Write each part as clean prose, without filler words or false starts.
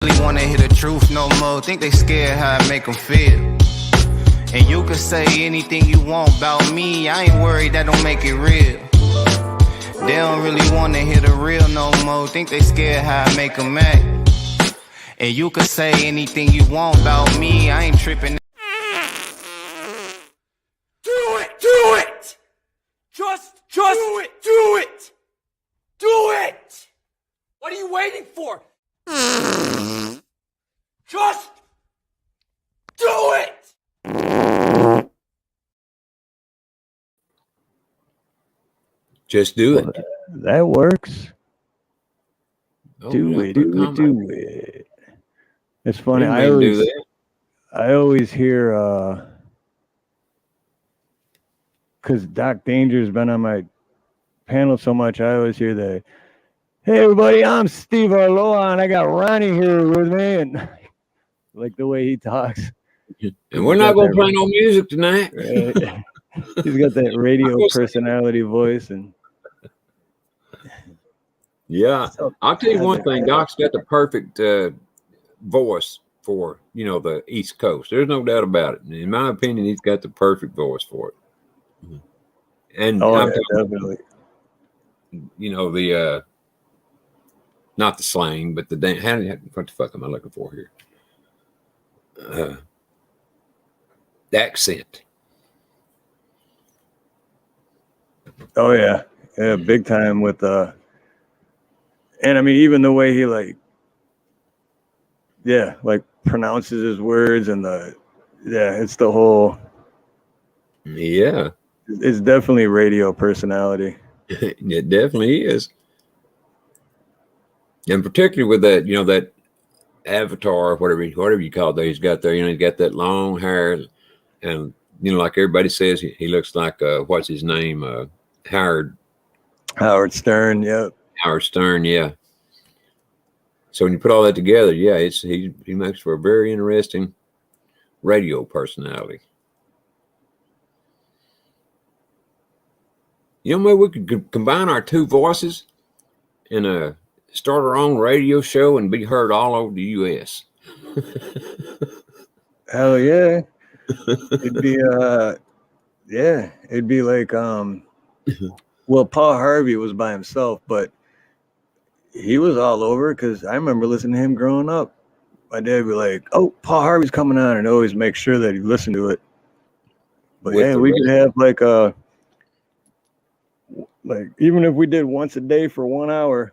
Really wanna hear the truth no more. Think they scared how I make them feel. And you can say anything you want about me. I ain't worried, that don't make it real. They don't really wanna hear the real no more. Think they scared how I make them act. And you can say anything you want about me. I ain't tripping. Do it! Just do it! Do it! What are you waiting for? Just do it! Just do it. That works. Oh, Do it. It's funny. I always hear, because Doc Danger's been on my panel so much, I always hear the, "Hey everybody, I'm Steve Arloa, and I got Ronnie here with me," and like the way he talks. And we're not going to play no music tonight. Right? He's got that radio personality voice, and yeah, I'll tell you one thing. Doc's got the perfect voice for the East Coast. There's no doubt about it. In my opinion, he's got the perfect voice for it. And definitely. The not the slang, but the what the fuck am I looking for here? The accent. Oh yeah, big time with and I mean even the way he pronounces his words and it's the whole. Yeah, it's definitely radio personality. It definitely is, and particularly with that that avatar, whatever you call that he's got there. He's got that long hair, and like everybody says, he looks like what's his name, Howard Stern. Yep. Howard Stern. Yeah. So when you put all that together, yeah, he makes for a very interesting radio personality. Maybe we could combine our two voices and start our own radio show and be heard all over the U.S. Hell yeah. It'd be it'd be like well, Paul Harvey was by himself, but he was all over because I remember listening to him growing up. My dad would be like, "Oh, Paul Harvey's coming on," and always make sure that he listened to it. But yeah, we could have like even if we did once a day for 1 hour,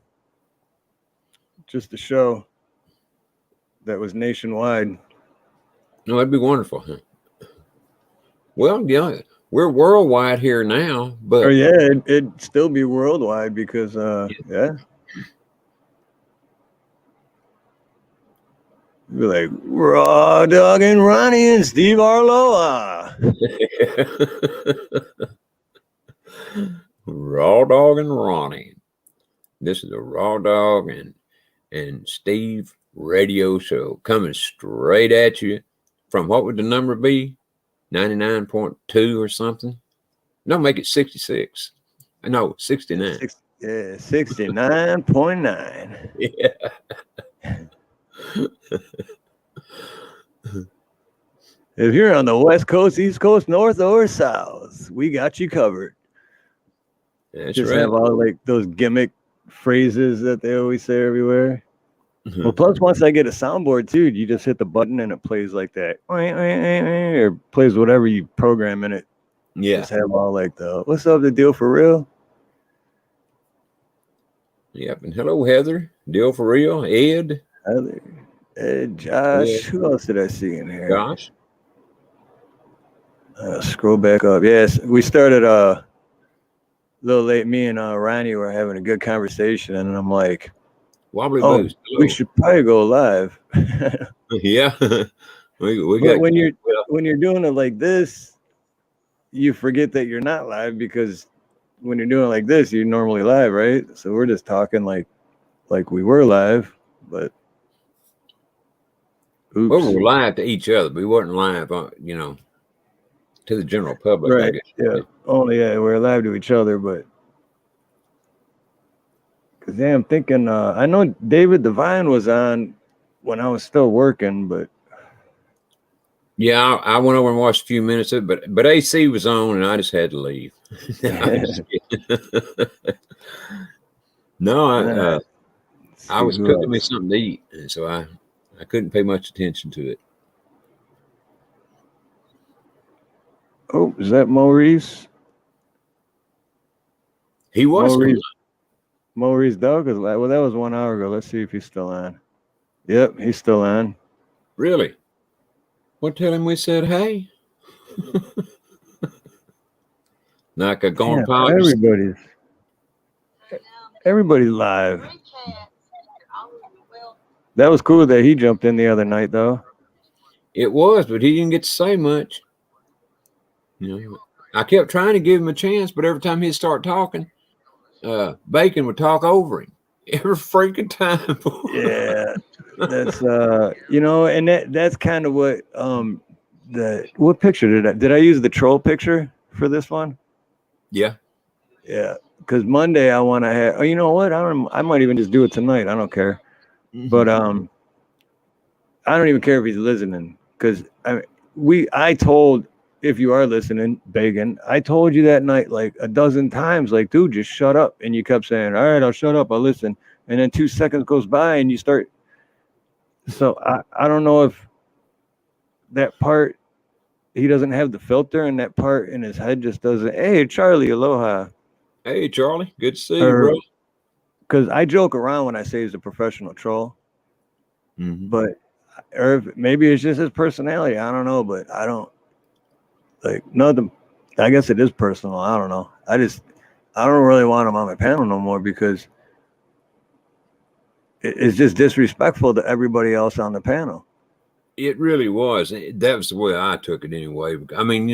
just a show that was nationwide. No, that'd be wonderful. Huh? Well, yeah, we're worldwide here now, but it'd still be worldwide because You'd be like RawDawgin Ronnie and Steve Arloa. RawDawgin Ronnie. This is a Raw Dog and Steve radio show coming straight at you from, what would the number be? 99.2 or something? No, make it 66. No, 69. 69.9. Yeah. If you're on the West Coast, East Coast, North or South, we got you covered. That's just right. Have all those gimmick phrases that they always say everywhere. Mm-hmm. Well, plus once I get a soundboard too, you just hit the button and it plays like that, or plays whatever you program in it. Yeah. Just have all what's up, the deal for real? Yep. And hello, Heather. Deal for real. Ed. Heather. Ed. Josh. Yeah. Who else did I see in here? Josh. Scroll back up. Yes, we started a little late. Me and Ronnie were having a good conversation, and I'm like, Wobbly boost. We should probably go live. Yeah. we got, when you're doing it like this, you forget that you're not live, because when you're doing it like this, you're normally live, right? So we're just talking like we were live, but oops. Well, we were live to each other. We weren't live, to the general public. Right. Yeah. Only we're live to each other, but because I'm thinking, I know David Devine was on when I was still working, but Yeah, I went over and watched a few minutes of it, but AC was on and I just had to leave. No, I see was who cooking me else. something to eat, and so I couldn't pay much attention to it. Oh, is that Maurice? He was coming. Maurice Douglas. Well, that was 1 hour ago. Let's see if he's still on. Yep, he's still on. Really? Well, tell him we said hey. Like a gone Yeah, pile. everybody's live. That was cool that he jumped in the other night, though. It was, but he didn't get to say much. You know, I kept trying to give him a chance, but every time he'd start talking, Bacon would talk over him every freaking time. Yeah, that's and that's kind of what what picture did I use the troll picture for this one? Yeah. Yeah, because Monday I want to have. Oh, you know what? I might even just do it tonight. I don't care. Mm-hmm. But I don't even care if he's listening because I told, if you are listening, Bacon, I told you that night like a dozen times, like, dude, just shut up. And you kept saying, all right, I'll shut up. I'll listen. And then 2 seconds goes by and you start. So I don't know if that part, he doesn't have the filter and that part in his head just doesn't. Hey, Charlie, aloha. Hey, Charlie. Good to see you, bro. Because I joke around when I say he's a professional troll. Mm-hmm. But or maybe it's just his personality. I don't know, but I don't like nothing. I guess it is personal. I don't know. I don't really want him on my panel no more because it's just disrespectful to everybody else on the panel. It really was. That was the way I took it anyway. I mean,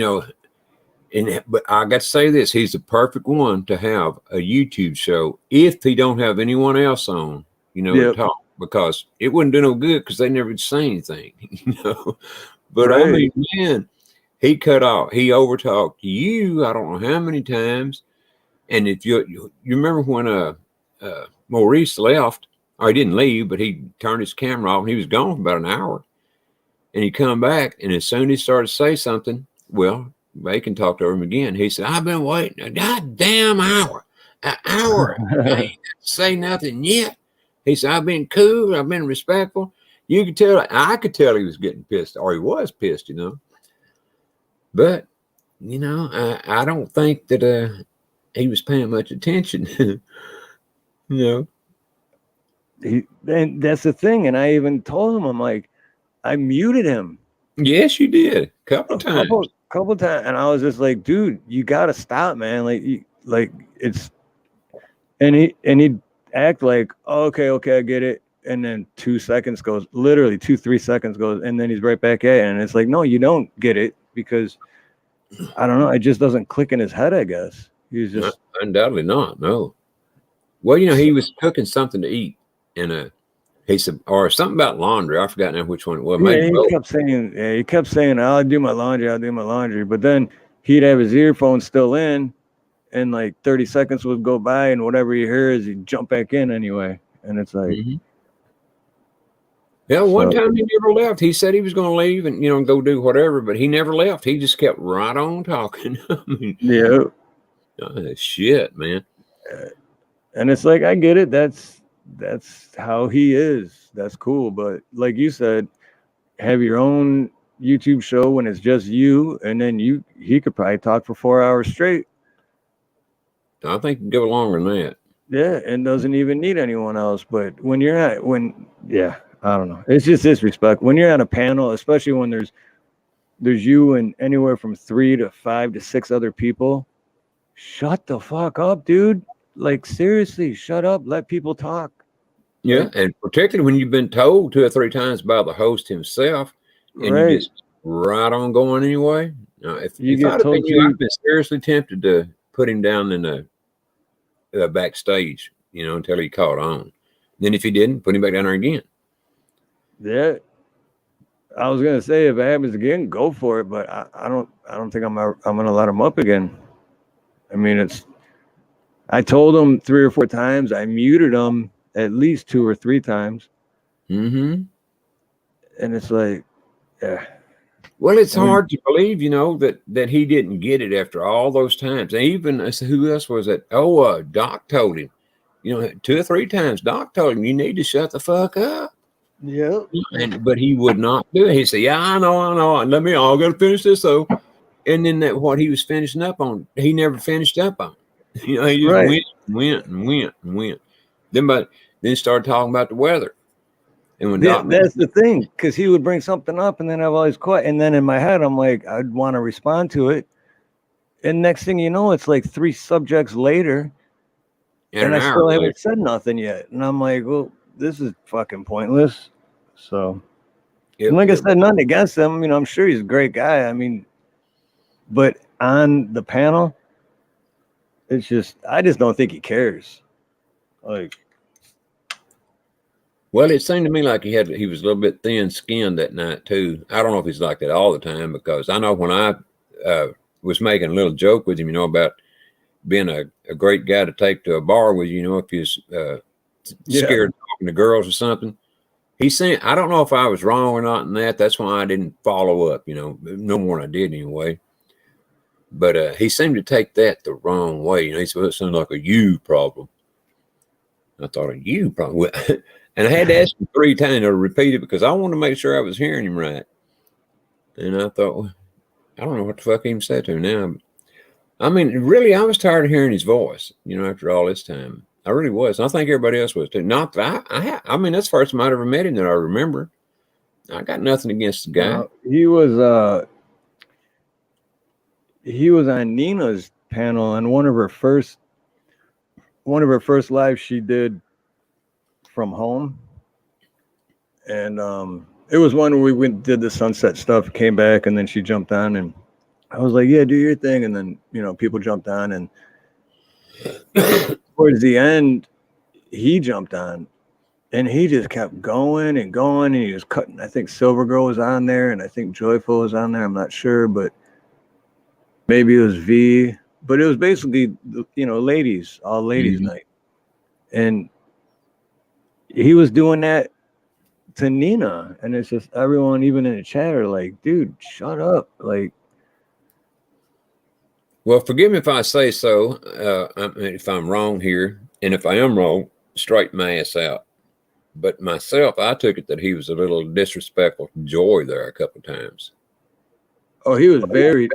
but I got to say this: he's the perfect one to have a YouTube show if he don't have anyone else on, to talk, because it wouldn't do no good because they never say anything, But right. I mean, man, he overtalked you. I don't know how many times. And if you remember when Maurice left, or he didn't leave, but he turned his camera off and he was gone for about an hour. And he come back, and as soon as he started to say something, well, Bacon talked over him again. He said, I've been waiting a goddamn hour. An hour. I ain't say nothing yet. He said, I've been cool. I've been respectful. You could tell. I could tell he was getting pissed, or he was pissed, But, I don't think that he was paying much attention, And that's the thing. And I even told him, I'm like, I muted him. Yes, you did. Couple times. And I was just like, dude, you gotta stop, man. And he'd act like, oh, okay, I get it. And then 2 seconds goes, literally 2-3 seconds goes, and then he's right back at it. And it's like, no, you don't get it because I don't know, it just doesn't click in his head, I guess. He's just undoubtedly not, no. Well, he was cooking something to eat, and he said, or something about laundry. I forgot now which one it was. Yeah, he kept saying, I'll do my laundry. But then he'd have his earphones still in, and like 30 seconds would go by, and whatever he hears, he'd jump back in anyway. And it's like, yeah, one time he never left. He said he was going to leave and go do whatever, but he never left. He just kept right on talking. Yeah, shit, man. And it's like, I get it. That's how he is. That's cool. But like you said, have your own YouTube show when it's just you, and then he could probably talk for 4 hours straight. I think you go longer than that. Yeah, and doesn't even need anyone else. But when you're I don't know. It's just disrespect. When you're on a panel, especially when there's you and anywhere from 3 to 5 to 6 other people, shut the fuck up, dude. Like, seriously, shut up. Let people talk. Yeah, and particularly when you've been told 2 or 3 times by the host himself, and you just right on going anyway. Now, if I'd have been you, I'd been seriously tempted to put him down in the backstage, until he caught on. Then if he didn't, put him back down there again. Yeah, I was gonna say if it happens again, go for it. But I don't think I'm gonna let him up again. I mean, I told him 3 or 4 times. I muted him at least 2 or 3 times. Mm-hmm. And it's like, yeah. Well, it's hard to believe, that he didn't get it after all those times. And even who else was it? Oh, Doc told him, 2 or 3 times. Doc told him, you need to shut the fuck up. Yep. But he would not do it. He said, "Yeah, I know. I got to finish this though." And then what he was finishing up on, he never finished up on. He just went. Then started talking about the weather. And when that's the thing, because he would bring something up, and then I've always quiet. And then in my head, I'm like, I'd want to respond to it. And next thing you know, it's like 3 subjects later, and I still haven't said nothing yet. And I'm like, well, this is fucking pointless. So, and like I said, nothing against him. I'm sure he's a great guy. I mean, but on the panel, it's just, I just don't think he cares. Like, well, it seemed to me like he was a little bit thin-skinned that night too. I don't know if he's like that all the time, because I know when I was making a little joke with him, about being a great guy to take to a bar with, if he's scared of talking to girls or something. He said, I don't know if I was wrong or not in that. That's why I didn't follow up, no more than I did anyway. But he seemed to take that the wrong way. He said, well, it sounded like a you problem. I thought, a you problem? And I had to ask him 3 times to repeat it, because I wanted to make sure I was hearing him right. And I thought, well, I don't know what the fuck he even said to him now. I mean, really, I was tired of hearing his voice, after all this time. I really was. And I think everybody else was too. Not that I mean, that's the first time I'd ever met him that I remember. I got nothing against the guy. He was on Nina's panel on one of her first lives she did from home. And it was one where we did the sunset stuff, came back, and then she jumped on, and I was like, yeah, do your thing. And then, people jumped on, and towards the end, he jumped on, and he just kept going and going, and he was cutting. I think Silver Girl was on there, and I think Joyful was on there. I'm not sure, but maybe it was V. But it was basically, ladies, all ladies night. And he was doing that to Nina, and it's just everyone, even in the chat, are like, dude, shut up. Like, well, forgive me if I say so, if I'm wrong here, and if I am wrong, straighten my ass out. But myself, I took it that he was a little disrespectful to Joy there a couple of times. Oh, he was very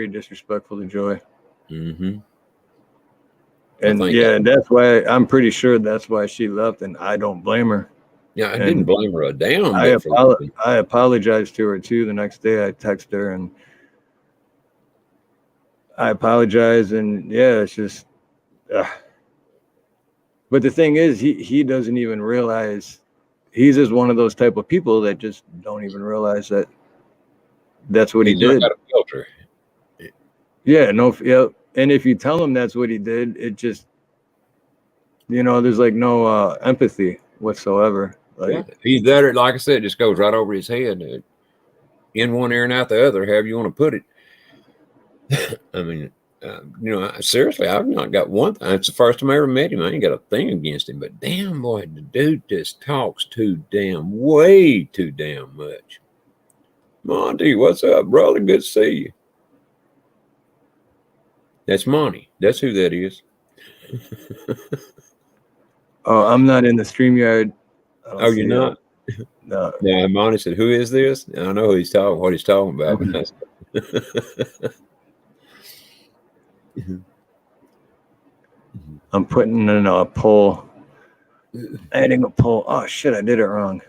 disrespectful to Joy. Mm-hmm. And and that's why, I'm pretty sure that's why she left, and I don't blame her. Yeah, I didn't blame her a damn. I apologized to her too. The next day I texted her and I apologize, and it's just but the thing is, he doesn't even realize, he's just one of those type of people that just don't even realize that that's what he did. Got a filter. And if you tell him that's what he did, it just, there's like no empathy whatsoever. Like, he's there, like I said, it just goes right over his head, in one ear and out the other, however you want to put it. I mean, seriously, I've not got one thing. It's the first time I ever met him. I ain't got a thing against him, but damn, boy, the dude just talks way too damn much. Monty, what's up, brother? Good to see you. That's Monty. That's who that is. Oh, I'm not in the StreamYard. Oh, you're not? No. Yeah, Monty said, who is this? I know what he's talking about. I'm putting in a poll. Adding a poll. Oh, shit, I did it wrong.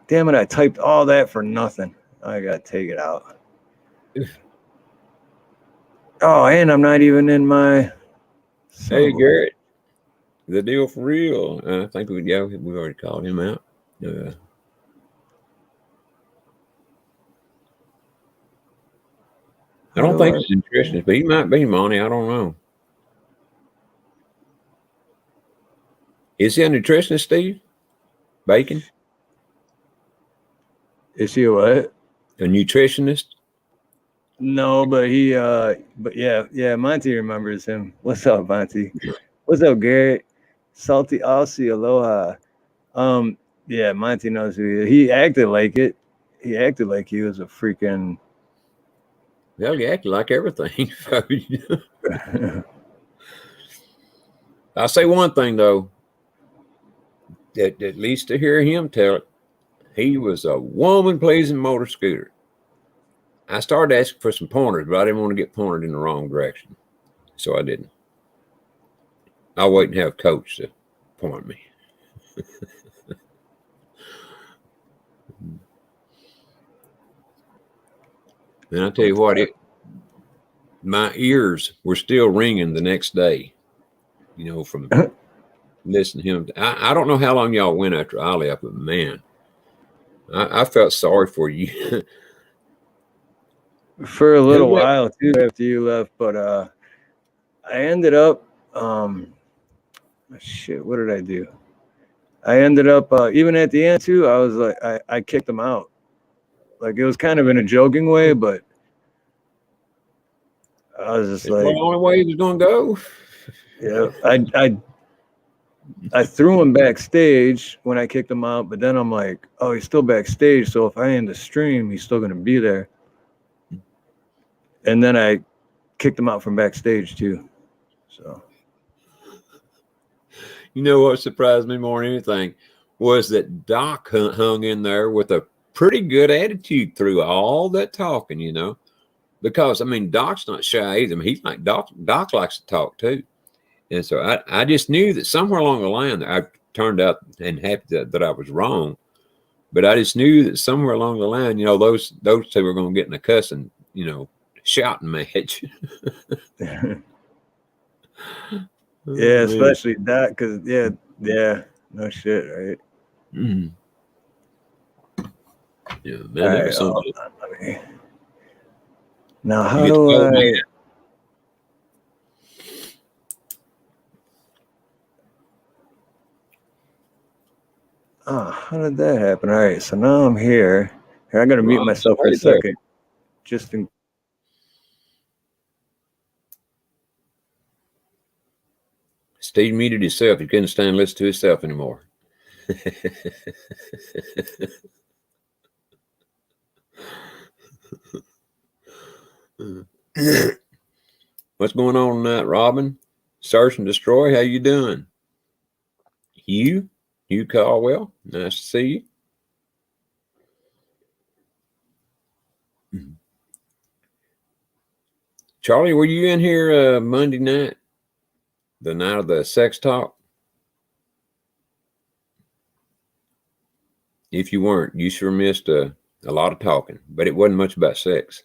Damn it, I typed all that for nothing. I got to take it out. Oh, and I'm not even in my... Hey, Garrett. The deal for real. I think we already called him out. I don't think he's a nutritionist, but he might be, Monty. I don't know. Is he a nutritionist, Steve? Bacon? Is he a what? A nutritionist? No, but Monty remembers him. What's up, Monty? What's up, Garrett? Salty Aussie, aloha. Yeah, Monty knows who he is. He acted like it. He acted like he was a freaking. Well, he acted like everything. I'll say one thing though, that at least to hear him tell it, he was a woman-pleasing motor scooter. I started asking for some pointers, but I didn't want to get pointed in the wrong direction, so I didn't. I'll wait and have a coach to point me. And I tell you what, my ears were still ringing the next day, you know, from listening to him. I don't know how long y'all went after I left, but man, I felt sorry for you. For a little while too after you left, but I ended up shit, what did I do? I ended up even at the end too, I was like I kicked him out. Like it was kind of in a joking way, but I was just It's like the only way he was gonna go. Yeah, I threw him backstage when I kicked him out, but then I'm like, oh, he's still backstage, so if I end the stream, he's still gonna be there. And then I kicked him out from backstage too. So You know what surprised me more than anything was that Doc hung in there with a pretty good attitude through all that talking, you know, because I mean, Doc's not shy either. I mean, he's like Doc likes to talk too. And so I just knew that somewhere along the line, I turned out and happy that I was wrong. But I just knew that somewhere along the line, you know, those two were going to get in a cussing, you know, shouting match. yeah, especially that, because yeah, no shit, right? Mm. Yeah, man, that was something. Now, how do I? Oh, how did that happen? All right, so now I'm here. I got to mute myself for a second. Just in. Steve muted himself. He couldn't stand listening to himself anymore. What's going on tonight, Robin? Search and Destroy, how you doing? Hugh Caldwell, nice to see you. Charlie, were you in here Monday night, the night of the sex talk? If you weren't, you sure missed a lot of talking, but it wasn't much about sex.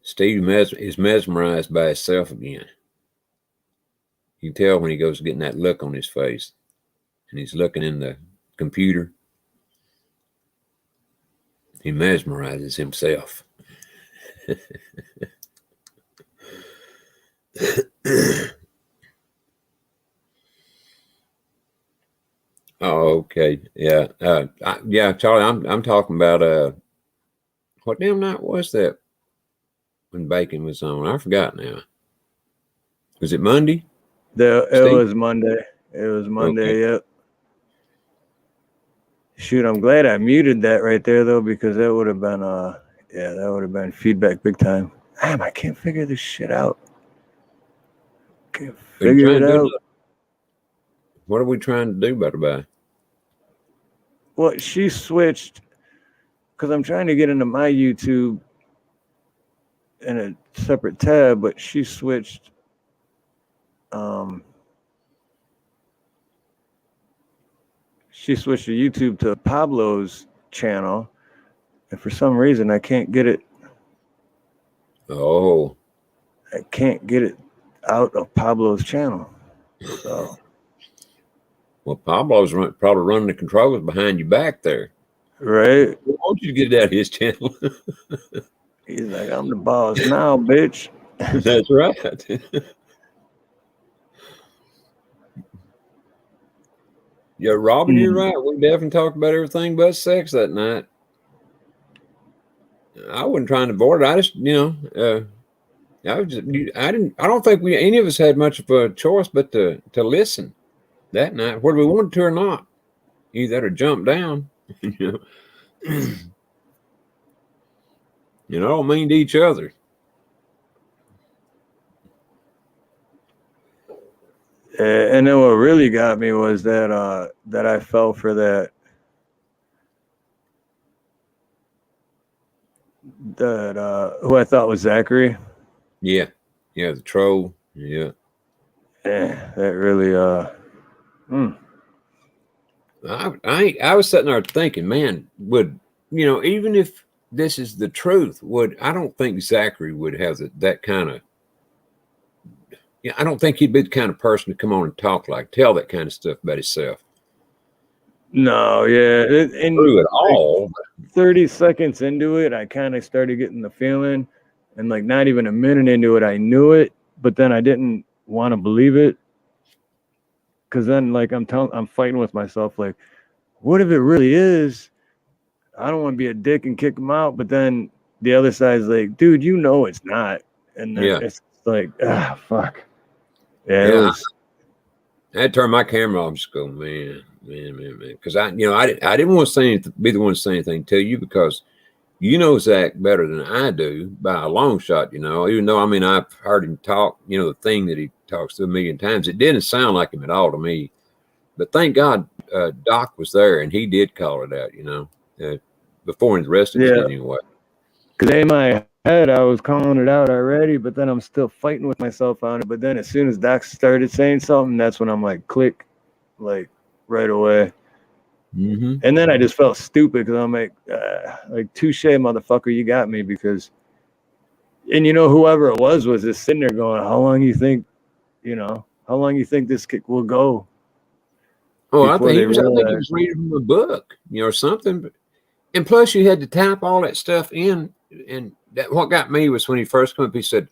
Steve is mesmerized by himself again. You can tell when he goes getting that look on his face and he's looking in the computer. He mesmerizes himself. Oh, okay. Yeah. Yeah, Charlie, I'm talking about what damn night was that when Bacon was on? I forgot now. Was it Monday? It was Monday. It was Monday, okay. Yep. Shoot, I'm glad I muted that right there though, because that would have been that would have been feedback big time. Damn, I can't figure this shit out. Can't figure it out. What are we trying to do, Butterby? Well, she switched because I'm trying to get into my YouTube in a separate tab, but she switched she switched to YouTube to Pablo's channel, and for some reason I can't get it. Oh, I can't get it out of Pablo's channel. So, well, Pablo's probably running the controls behind your back there, right? Why don't you get it out of his channel? He's like, I'm the boss now, bitch. That's right. Yeah, Robin, you're right. We definitely talked about everything but sex that night. I wasn't trying to avoid it. I just, I don't think any of us had much of a choice but to listen that night, whether we wanted to or not. Either that or jump down, you know. All mean to each other. And then what really got me was that that I fell for that who I thought was Zachary. Yeah, the troll. Yeah, That really I was sitting there thinking, man, would even if this is the truth, I don't think Zachary would have that kind of. Yeah, I don't think he'd be the kind of person to come on and tell that kind of stuff about himself. No, yeah, and True at all. 30 seconds into it, I kind of started getting the feeling, and like not even a minute into it, I knew it, but then I didn't want to believe it, because then like I'm fighting with myself, like, what if it really is? I don't want to be a dick and kick him out, but then the other side's like, dude, it's not, and then it's like, fuck. Yeah, I had to turn my camera off and just go, man. Because I didn't want to be the one to say anything to you, because Zach better than I do by a long shot, even though, I've heard him talk, the thing that he talks to a million times. It didn't sound like him at all to me. But thank God Doc was there and he did call it out, before the rest of it anyway. Because in my head, I was calling it out already, but then I'm still fighting with myself on it. But then as soon as Doc started saying something, that's when I'm like, click, like right away. Mm-hmm. And then I just felt stupid because I'm like touche, motherfucker, you got me. Because, and whoever it was just sitting there going, how long you think this kick will go? Oh, I think he was reading from a book, or something. And plus, you had to type all that stuff in. And what got me was when he first came up, he said,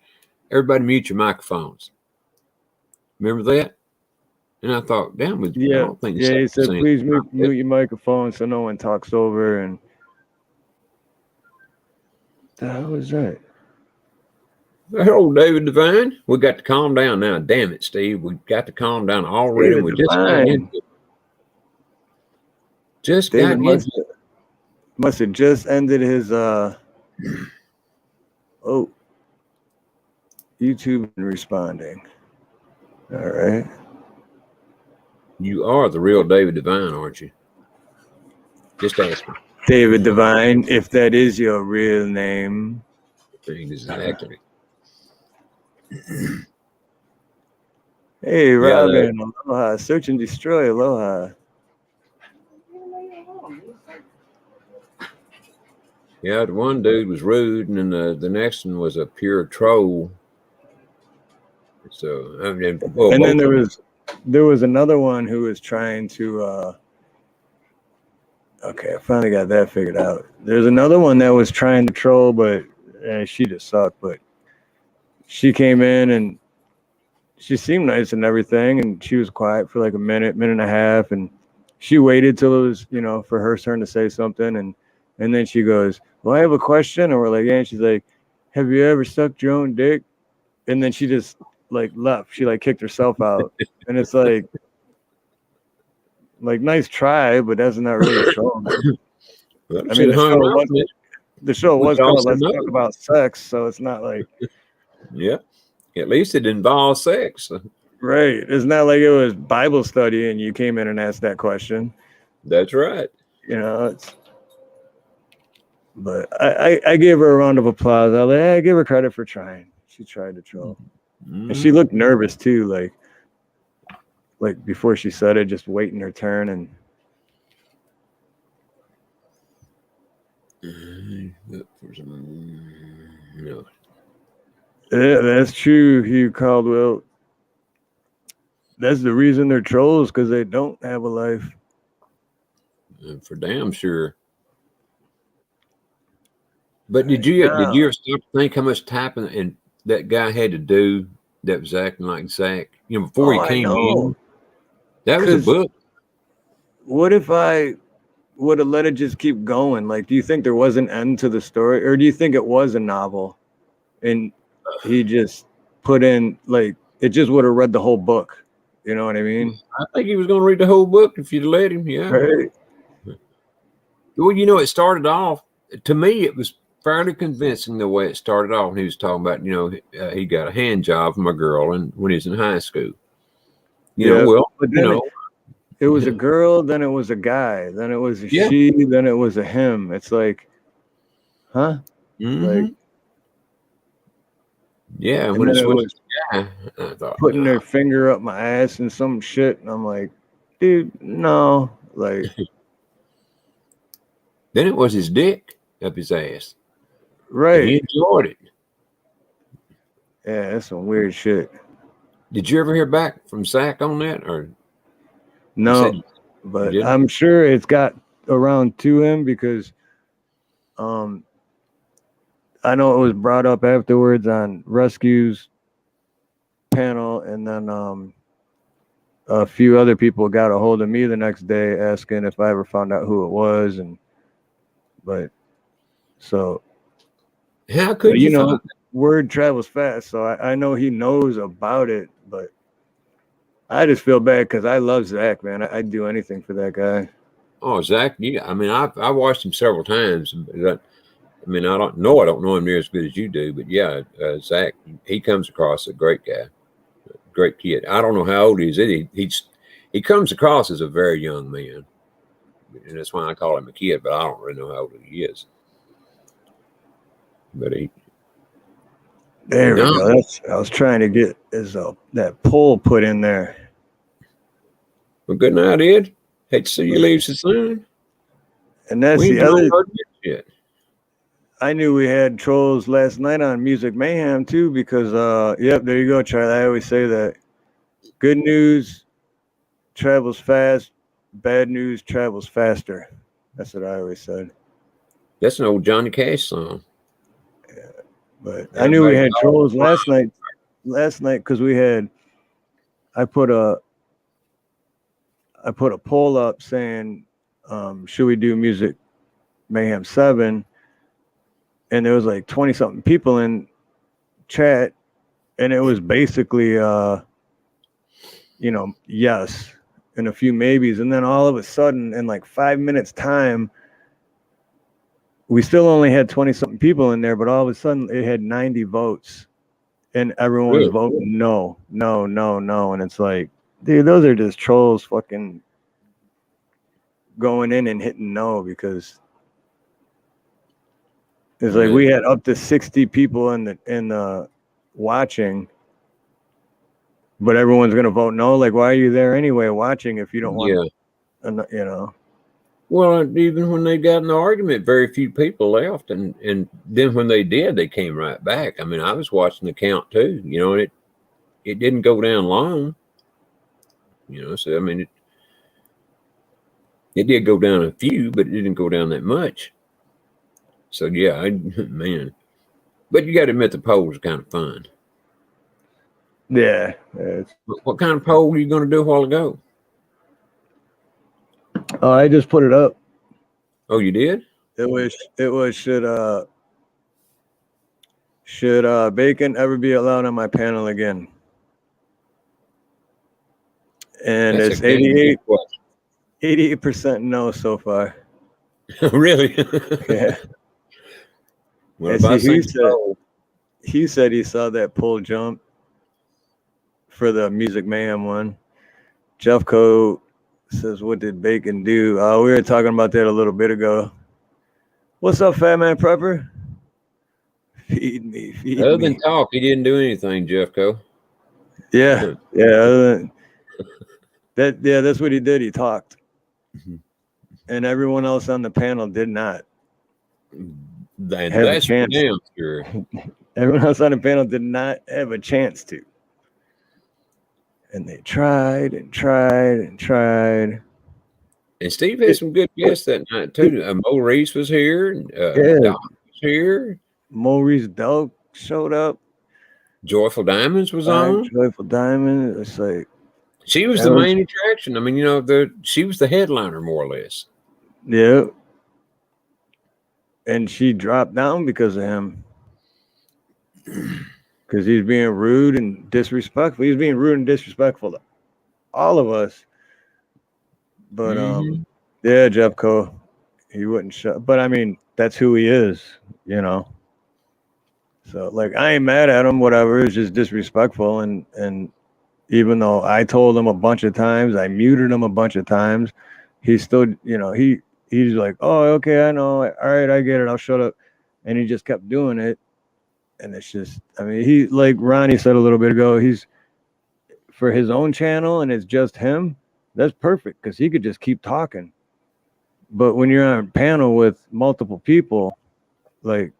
"Everybody mute your microphones." Remember that? And I thought, damn, I don't think he said, please mute your microphone so no one talks over. And the hell was that? Hello, David Devine. We got to calm down now. Damn it, Steve. We got to calm down already. David we just got into it. Just David got into it. Must have just ended his YouTube responding. All right. You are the real David Devine, aren't you? Just ask me. David Devine, if that is your real name. Exactly. Hey, Robin, aloha. Search and destroy, aloha. Yeah, the one dude was rude, and then the next one was a pure troll. So, and then there was another one who was trying to. Okay, I finally got that figured out. There's another one that was trying to troll, but she just sucked. But she came in and she seemed nice and everything, and she was quiet for like a minute and a half, and she waited till it was for her turn to say something, and then she goes, well, I have a question. And we're like, yeah. And she's like, have you ever sucked your own dick? And then she just like left. She like kicked herself out. And it's like nice try, but that's not really a show. The show was called Let's Talk About Sex, so it's not like. Yeah, at least it involves sex. Right. It's not like it was Bible study and you came in and asked that question. That's right. But I gave her a round of applause. I give her credit for trying. She tried to troll. And she looked nervous too, like before she said it, just waiting her turn. And yeah, that's true, Hugh Caldwell. That's the reason they're trolls, because they don't have a life. For damn sure. But did you ever stop to think how much typing and that guy had to do that was acting like Zach? Before he came in. That was a book. What if I would have let it just keep going? Like, do you think there was an end to the story, or do you think it was a novel and he just put in, like, it just would have read the whole book? You know what I mean? I think he was going to read the whole book if you'd let him. Yeah. Right. Well, you know, it started off, to me, it was fairly convincing the way it started off. And he was talking about, you know, he got a hand job from a girl and when he was in high school. You know, well, but you then know, it was a girl, then it was a guy, then it was a Yeah. she, then it was a him. It's like, huh? Mhm. Like, Yeah, and when then it it switched was to guy, I thought, putting nah. their finger up my ass and some shit, and I'm like, dude, no. Like, Then it was his dick up his ass. And right. he enjoyed it. Yeah, that's some weird shit. Did you ever hear back from Zach on that? Or No, said you but didn't? I'm sure it's got around to him because I know it was brought up afterwards on Rescue's panel, and then a few other people got a hold of me the next day asking if I ever found out who it was, but so How could you find word travels fast, so I know he knows about it, but I just feel bad because I love Zach, man. I'd do anything for that guy. Oh, Zach, I mean, I watched him several times. But I mean, I don't know him near as good as you do, but yeah, Zach, he comes across a great guy, great kid. I don't know how old he is. He comes across as a very young man, and that's why I call him a kid. But I don't really know how old he is. But There we go. That's I was trying to get that poll put in there. Well, good night, Ed. Hate to see you leave so soon. And that's We the other. shit. I knew we had trolls last night on Music Mayhem too, because yep, there you go, Charlie. I always say that. Good news travels fast, bad news travels faster. That's what I always said. That's an old Johnny Cash song. Yeah, but I knew we had trolls last night. Last night because I put a poll up saying, should we do Music Mayhem 7? And there was like 20 something people in chat, and it was basically yes, and a few maybes. And then all of a sudden, in like 5 minutes time, we still only had 20 something people in there, but all of a sudden it had 90 votes, and everyone was voting no. And it's like, dude, those are just trolls fucking going in and hitting no, because it's like we had up to 60 people in the watching, but everyone's gonna vote no. Like, why are you there anyway watching if you don't want? Yeah. Well, even when they got in the argument, very few people left, and then when they did, they came right back. I mean, I was watching the count too, and it didn't go down long, So I mean, it did go down a few, but it didn't go down that much. So yeah, man. But you got to admit the polls are kind of fun. Yeah. What kind of poll were you going to do a while ago? Oh, I just put it up. Oh, you did? It was should bacon ever be allowed on my panel again? And That's it's 88% no so far. Really? Yeah. Well, he said he saw that poll jump for the Music Mayhem one. Jeff Code says, what did Bacon do? We were talking about that a little bit ago. What's up, Fat Man Prepper? Feed me. Other than talk, he didn't do anything, Jeffco. Yeah. Yeah. That's what he did. He talked. And everyone else on the panel did not. That's for damn sure. Everyone else on the panel did not have a chance to. And they tried and tried and tried. And Steve had some good guests that night too. Maurice was here. Doc was here. Maurice Doak showed up. Joyful Diamonds was on. Joyful Diamond. It's like she was the main attraction. I mean, she was the headliner more or less. Yeah. And she dropped down because of him. Because he's being rude and disrespectful. He's being rude and disrespectful to all of us. But Mhm. yeah, Jeffco, he wouldn't shut. But I mean, that's who he is, you know. So like, I ain't mad at him. Whatever, it's just disrespectful. And even though I told him a bunch of times, I muted him a bunch of times, he still, you know, he's like, oh, okay, I know. All right, I get it. I'll shut up. And he just kept doing it. And it's just, I mean, he, like Ronnie said a little bit ago, he's for his own channel and it's just him. That's perfect because he could just keep talking. But when you're on a panel with multiple people, like,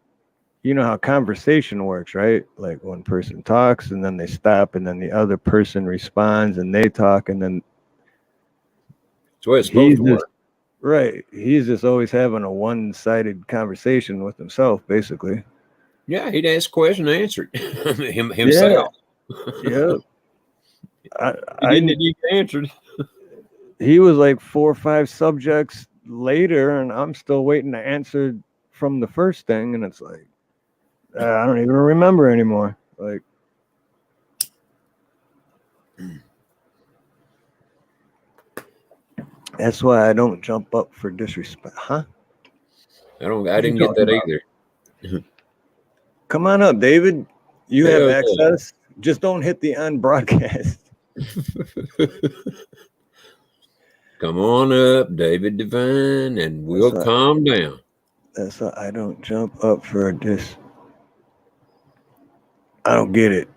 you know how conversation works, right? Like one person talks and then they stop and then the other person responds and they talk and then That's the way it's supposed he's to just work. right. He's just always having a one-sided conversation with himself, basically. Yeah, he'd ask a question and answer it Yeah, himself. yeah. I, He didn't I need to answer it. he was like 4 or 5 subjects later, and I'm still waiting to answer from the first thing, and it's like I don't even remember anymore. Like, that's why I don't jump up for disrespect, huh? I What you didn't get talking that about? either. Come on up, David. You have Hell access. Just don't hit the on broadcast. yeah. Come on up, David Devine, and That's we'll why. calm down. That's why I don't jump up for this. I don't get it.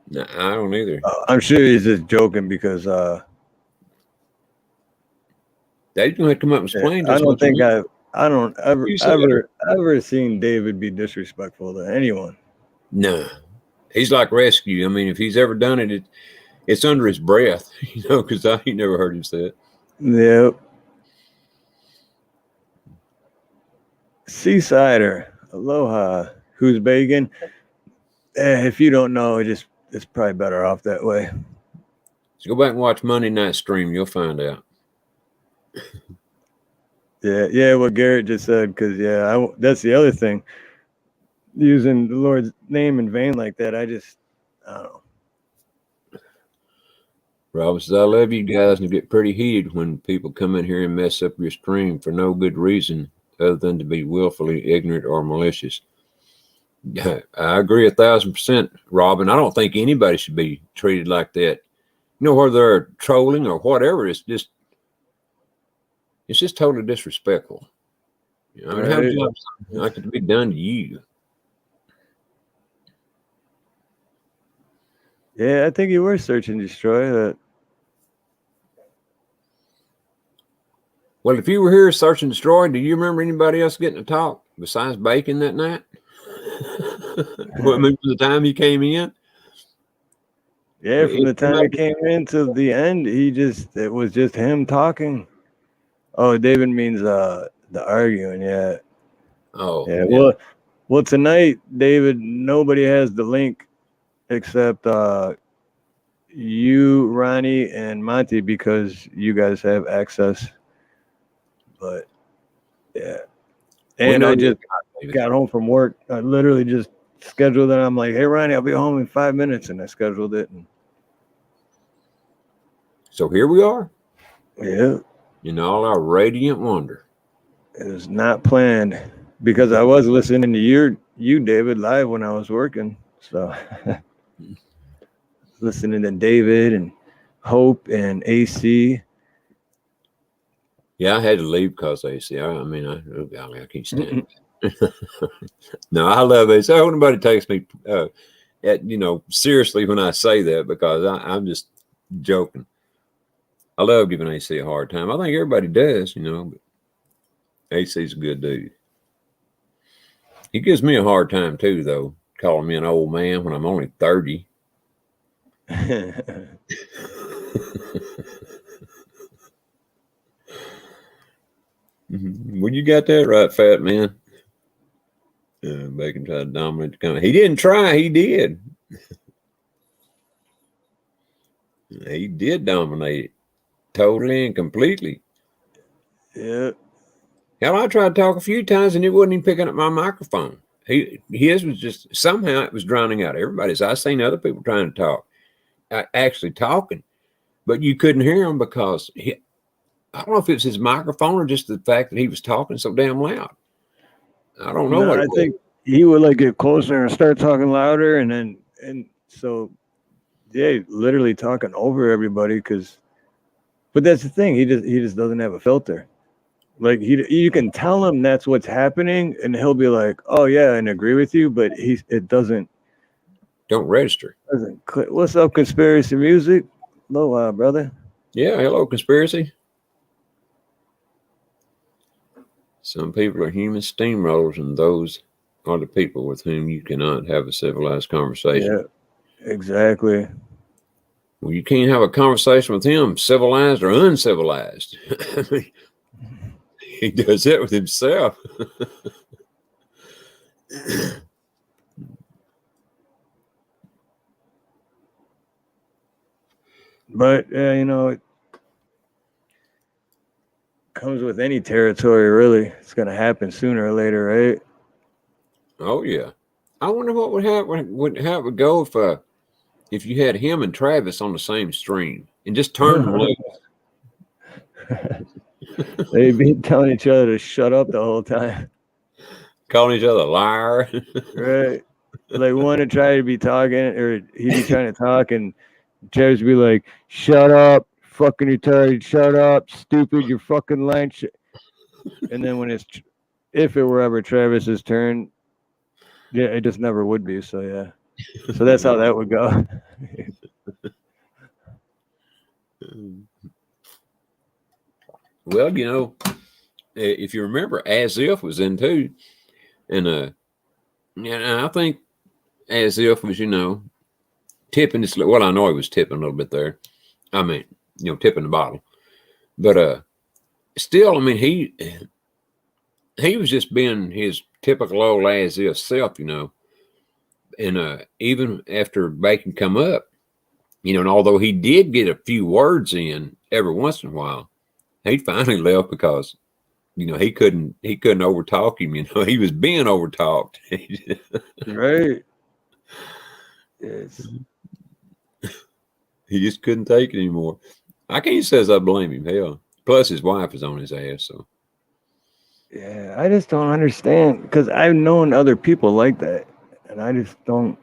No, I don't either. I'm sure he's just joking because David's gonna have to come up and explain to I us don't what you think mean. I don't You said it. ever seen David be disrespectful to anyone. No. He's like rescue. I mean, if he's ever done it, it's under his breath, because I ain't never heard him say it. Yep. Seasider, aloha. Who's begging? If you don't know, it's probably better off that way. So go back and watch Monday night stream. You'll find out. Yeah. What Garrett just said, because that's the other thing. Using the Lord's name in vain like that, I don't know. Robin says, I love you guys and get pretty heated when people come in here and mess up your stream for no good reason other than to be willfully ignorant or malicious. I agree 1,000%, Robin. I don't think anybody should be treated like that. Whether they're trolling or whatever, it's just totally disrespectful. I mean, how Right? jobs like it to be done to you? Yeah, I think you were search and destroy that. Well, if you were here search and destroy, do you remember anybody else getting to talk besides Bacon that night? Well, I mean, from the time he came in? Yeah, from the time he came in to the end, it was just him talking. Oh, David means the arguing, yeah. Oh, Yeah. yeah. Well tonight, David, nobody has the link except you, Ronnie, and Monty because you guys have access. But yeah. We And know I you just got home from work. I literally just scheduled it. I'm like, hey Ronnie, I'll be home in 5 minutes, and I scheduled it. And so here we are. yeah. In all our radiant wonder. It was not planned because I was listening to you, David, live when I was working. So listening to David and Hope and AC. Yeah, I had to leave because AC. Oh golly, I can't stand it. No, I love AC. I hope nobody takes me seriously when I say that because I'm just joking. I love giving AC a hard time. I think everybody does, but AC's a good dude. He gives me a hard time too, though, calling me an old man when I'm only 30. Well, you got that right, fat man. Bacon tried to dominate the company. He didn't try. He did. He did dominate it totally and completely. Yeah. Hell, I tried to talk a few times and it wasn't even picking up my microphone. His was just somehow it was drowning out everybody's. I seen other people trying to talk, actually talking, but you couldn't hear him because I don't know if it's his microphone or just the fact that he was talking so damn loud. I don't know No, what it I was. think he would like get closer and start talking louder, and so yeah, literally talking over everybody. But that's the thing, he just doesn't have a filter. Like you can tell him that's what's happening, and he'll be like, "Oh yeah," and agree with you, but it doesn't register. click. What's up, conspiracy music? Hello, brother. Yeah, hello, conspiracy. Some people are human steamrollers, and those are the people with whom you cannot have a civilized conversation. Yeah, exactly. Well, you can't have a conversation with him, civilized or uncivilized. He does it with himself. But it comes with any territory, really. It's gonna happen sooner or later, right? Oh yeah. I wonder what would happen. How it would go if you had him and Travis on the same stream and just turned them loose. They'd be telling each other to shut up the whole time. Calling each other a liar. Right. Like one would try to be talking, or he'd be trying to talk, and Travis would be like, "Shut up, fucking retarded! Shut up, stupid! You're fucking lying." And then if it were ever Travis's turn, yeah, it just never would be. So yeah, so that's how that would go. Well, if you remember, As If was in too, and I think As If was tipping this. Well, I know he was tipping a little bit there. I mean, tipping the bottle, but still, I mean, he was just being his typical old As If self, and even after Bacon come up, and although he did get a few words in every once in a while, he finally left because he couldn't overtalk him. He was being overtalked. Right. Yes. He just couldn't take it anymore. I can't say I blame him. Hell, plus his wife is on his ass. So Yeah, I just don't understand, because I've known other people like that, and I just don't.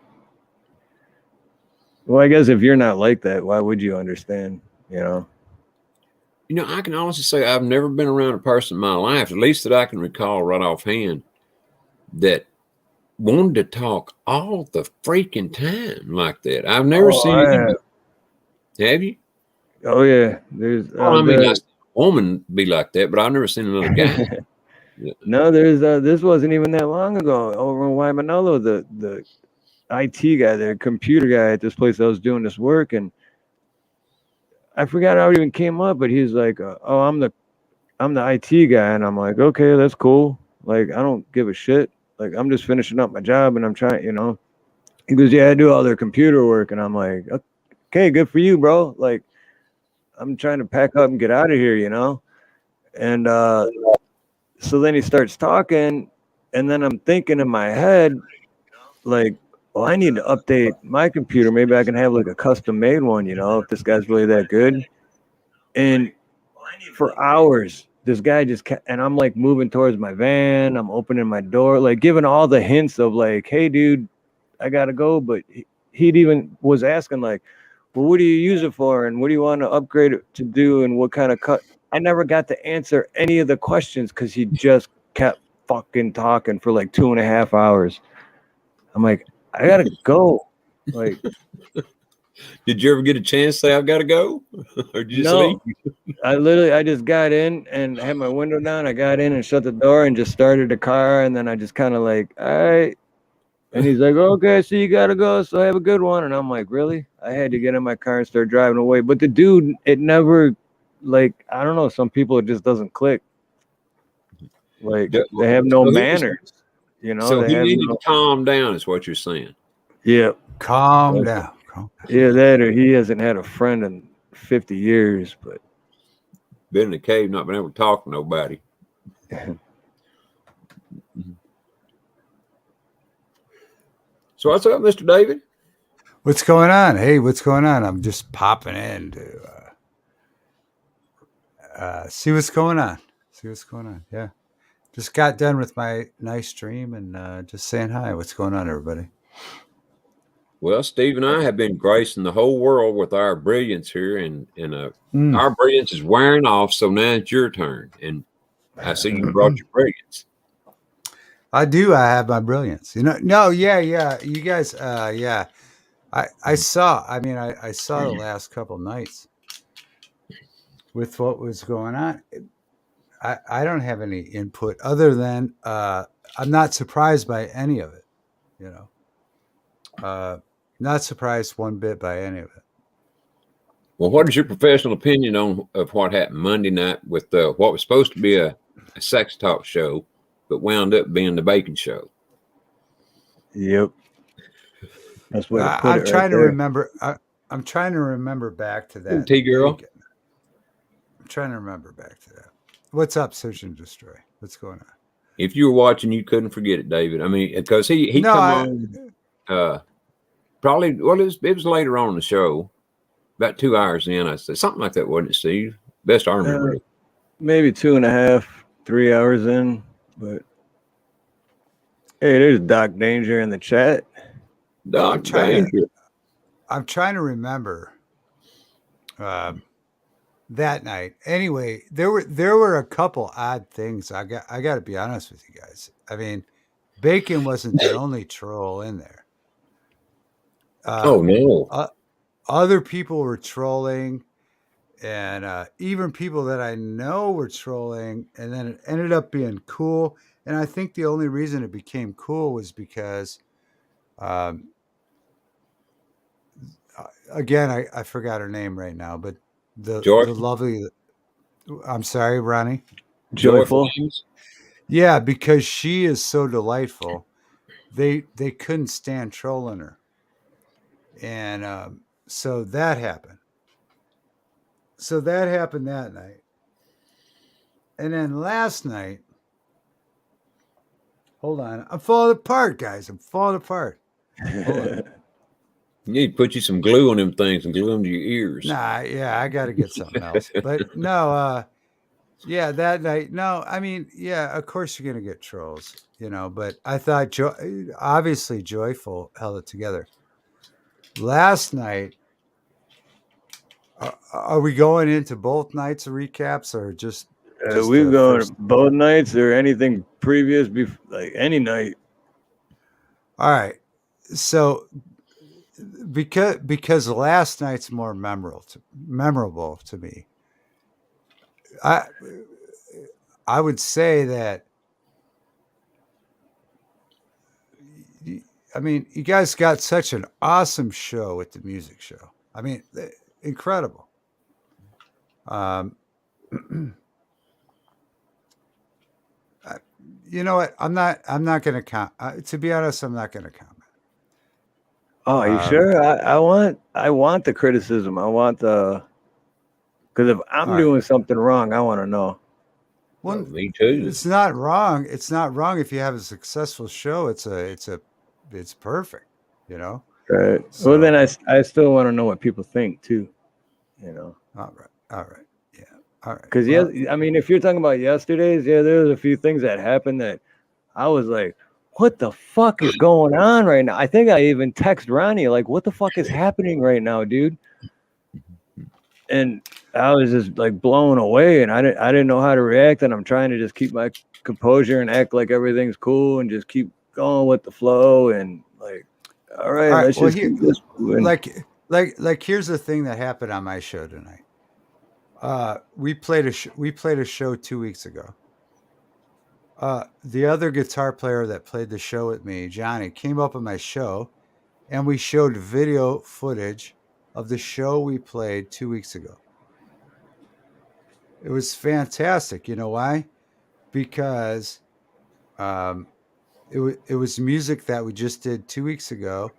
Well, I guess if you're not like that, why would you understand? I can honestly say I've never been around a person in my life, at least that I can recall right offhand, that wanted to talk all the freaking time like that. I've never seen it. Have you? Oh yeah, there's. I mean, I seen a woman be like that, but I've never seen another guy. Yeah. No, there's. This wasn't even that long ago. Over in Waimanalo, the IT guy, the computer guy at this place I was doing this work, and I forgot how it even came up, but he's like, "Oh, I'm the IT guy," and I'm like, "Okay, that's cool. Like, I don't give a shit. Like, I'm just finishing up my job, and I'm trying, He goes, "Yeah, I do all their computer work," and I'm like, "Okay, good for you, bro. Like, I'm trying to pack up and get out of here, And so then he starts talking, and then I'm thinking in my head, like, well, I need to update my computer. Maybe I can have like a custom made one, if this guy's really that good. And for hours, this guy just kept, and I'm like moving towards my van. I'm opening my door, like giving all the hints of like, "Hey, dude, I gotta go." But he'd even was asking like, "Well, what do you use it for? And what do you want to upgrade it to do? And what kind of cut?" I never got to answer any of the questions because he just kept fucking talking for like 2.5 hours. I'm like, I gotta go. Like, did you ever get a chance to say I've got to go, or did you just no, leave? I just got in and had my window down. I got in and shut the door and just started the car, and then I just kind of like, all right. And he's like, "Okay, so you gotta go, so have a good one." And I'm like, really? I had to get in my car and start driving away. But the dude, it never, like, I don't know. Some people, it just doesn't click. Like, they have no manners. So they he have needed to calm down, is what you're saying. Yeah. Calm down. Yeah, that, or he hasn't had a friend in 50 years, but Been in the cave, not been able to talk to nobody. So what's up, Mr. David? What's going on? Hey, what's going on? I'm just popping in to see what's going on. See what's going on. Yeah. Just got done with my nice stream and just saying hi. What's going on, everybody? Well, Steve and I have been gracing the whole world with our brilliance here, and our brilliance is wearing off. So now it's your turn, and I see you brought your brilliance. I do. I have my brilliance. You know. No. Yeah. Yeah. You guys. Yeah. I saw. I mean, I saw the last couple nights with what was going on. I don't have any input other than I'm not surprised by any of it. You know. Not surprised one bit by any of it. Well, what is your professional opinion of what happened Monday night with what was supposed to be a sex talk show, but wound up being the bacon show? Yep. That's what it put I'm it trying right to there. remember. I'm trying to remember back to that. T-girl. I'm trying to remember back to that. What's up, Search and Destroy? What's going on? If you were watching, you couldn't forget it, David. I mean, because he No, come on probably, well, it was later on in the show, about 2 hours in. I said something like that, wasn't it, Steve? Best I remember. Maybe 2.5, 3 hours in. But hey, there's Doc Danger in the chat. Doc Danger. I'm trying to remember that night. Anyway, there were a couple odd things. I got to be honest with you guys. I mean, Bacon wasn't the only troll in there. Oh no! Other people were trolling, and even people that I know were trolling. And then it ended up being cool. And I think the only reason it became cool was because, again, I forgot her name right now, but the lovely. I'm sorry, Ronnie. Joyful. Yeah, because she is so delightful. They couldn't stand trolling her. And so that happened. So that happened that night. And then last night, hold on. I'm falling apart, guys. I'm falling apart. You need to put you some glue on them things and glue them to your ears. Nah, yeah, I got to get something else. But no, yeah, that night. No, I mean, yeah, of course you're going to get trolls, you know, but I thought obviously Joyful held it together. Last night, are we going into both nights of recaps or just we going to both nights or anything previous, like any night? All right. So because last night's more memorable to me, I would say that, I mean, you guys got such an awesome show with the music show. I mean, incredible. You know what? I'm not going to comment. To be honest, I'm not going to comment. Oh, you sure? I want the criticism. I want the, because if I'm doing something wrong, I want to know. Well, me too. It's not wrong. It's not wrong if you have a successful show. It's perfect, you know. Right. So, well, then I still want to know what people think too, you know. All right, yeah, all right. Because I mean, if you're talking about yesterday's, yeah, there was a few things that happened that I was like, what the fuck is going on right now? I think I even text Ronnie like, what the fuck is happening right now, dude? And I was just like blown away, and I didn't know how to react, and I'm trying to just keep my composure and act like everything's cool and just keep going with the flow and like, all right, let's just keep this moving. Like here's the thing that happened on my show tonight. We played a show 2 weeks ago. The other guitar player that played the show with me, Johnny, came up on my show, and we showed video footage of the show we played 2 weeks ago. It was fantastic. You know why? Because it was music that we just did 2 weeks ago,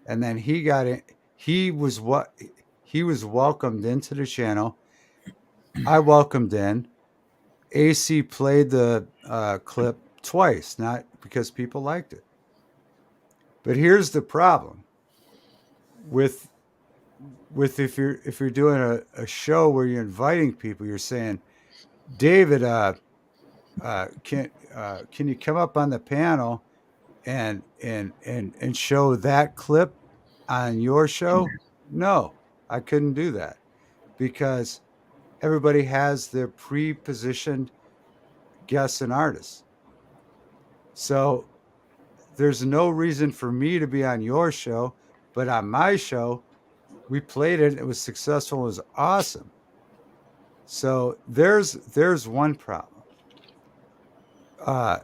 and then he got it. He was welcomed into the channel. I welcomed in. AC played the clip twice, not because people liked it. But here's the problem with if you're doing a show where you're inviting people, you're saying, David, can you come up on the panel and show that clip on your show? No, I couldn't do that because everybody has their pre-positioned guests and artists. So there's no reason for me to be on your show, but on my show, we played it. It was successful. It was awesome. So there's one problem. I've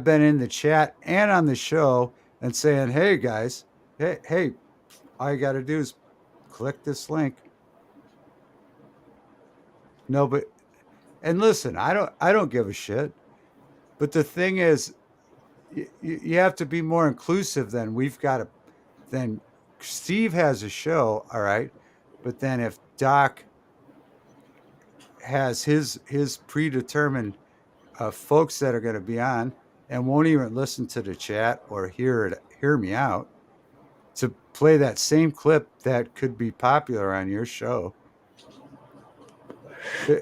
been in the chat and on the show and saying, hey guys, hey, all you got to do is click this link. No, but and listen, I don't give a shit. But the thing is, you have to be more inclusive than we've got to. Then Steve has a show, all right, but then if Doc has his predetermined folks that are going to be on and won't even listen to the chat or hear me out, to play that same clip that could be popular on your show.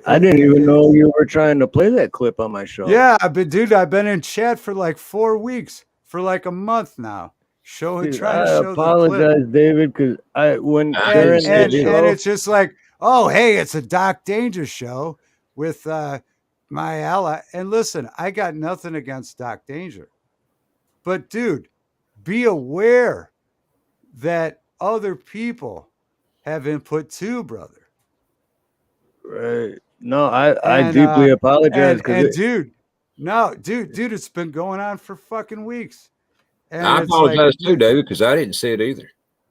I didn't even know you were trying to play that clip on my show. Yeah, but dude, I've been in chat for like 4 weeks, for like a month now. Trying to show apologize, David, because and it's just like, oh, hey, it's a Doc Danger show with my ally. And listen, I got nothing against Doc Danger, but dude, be aware that other people have input too, brother. Right. No, I deeply apologize. Dude, it's been going on for fucking weeks. And I apologize too, David, because I didn't see it either.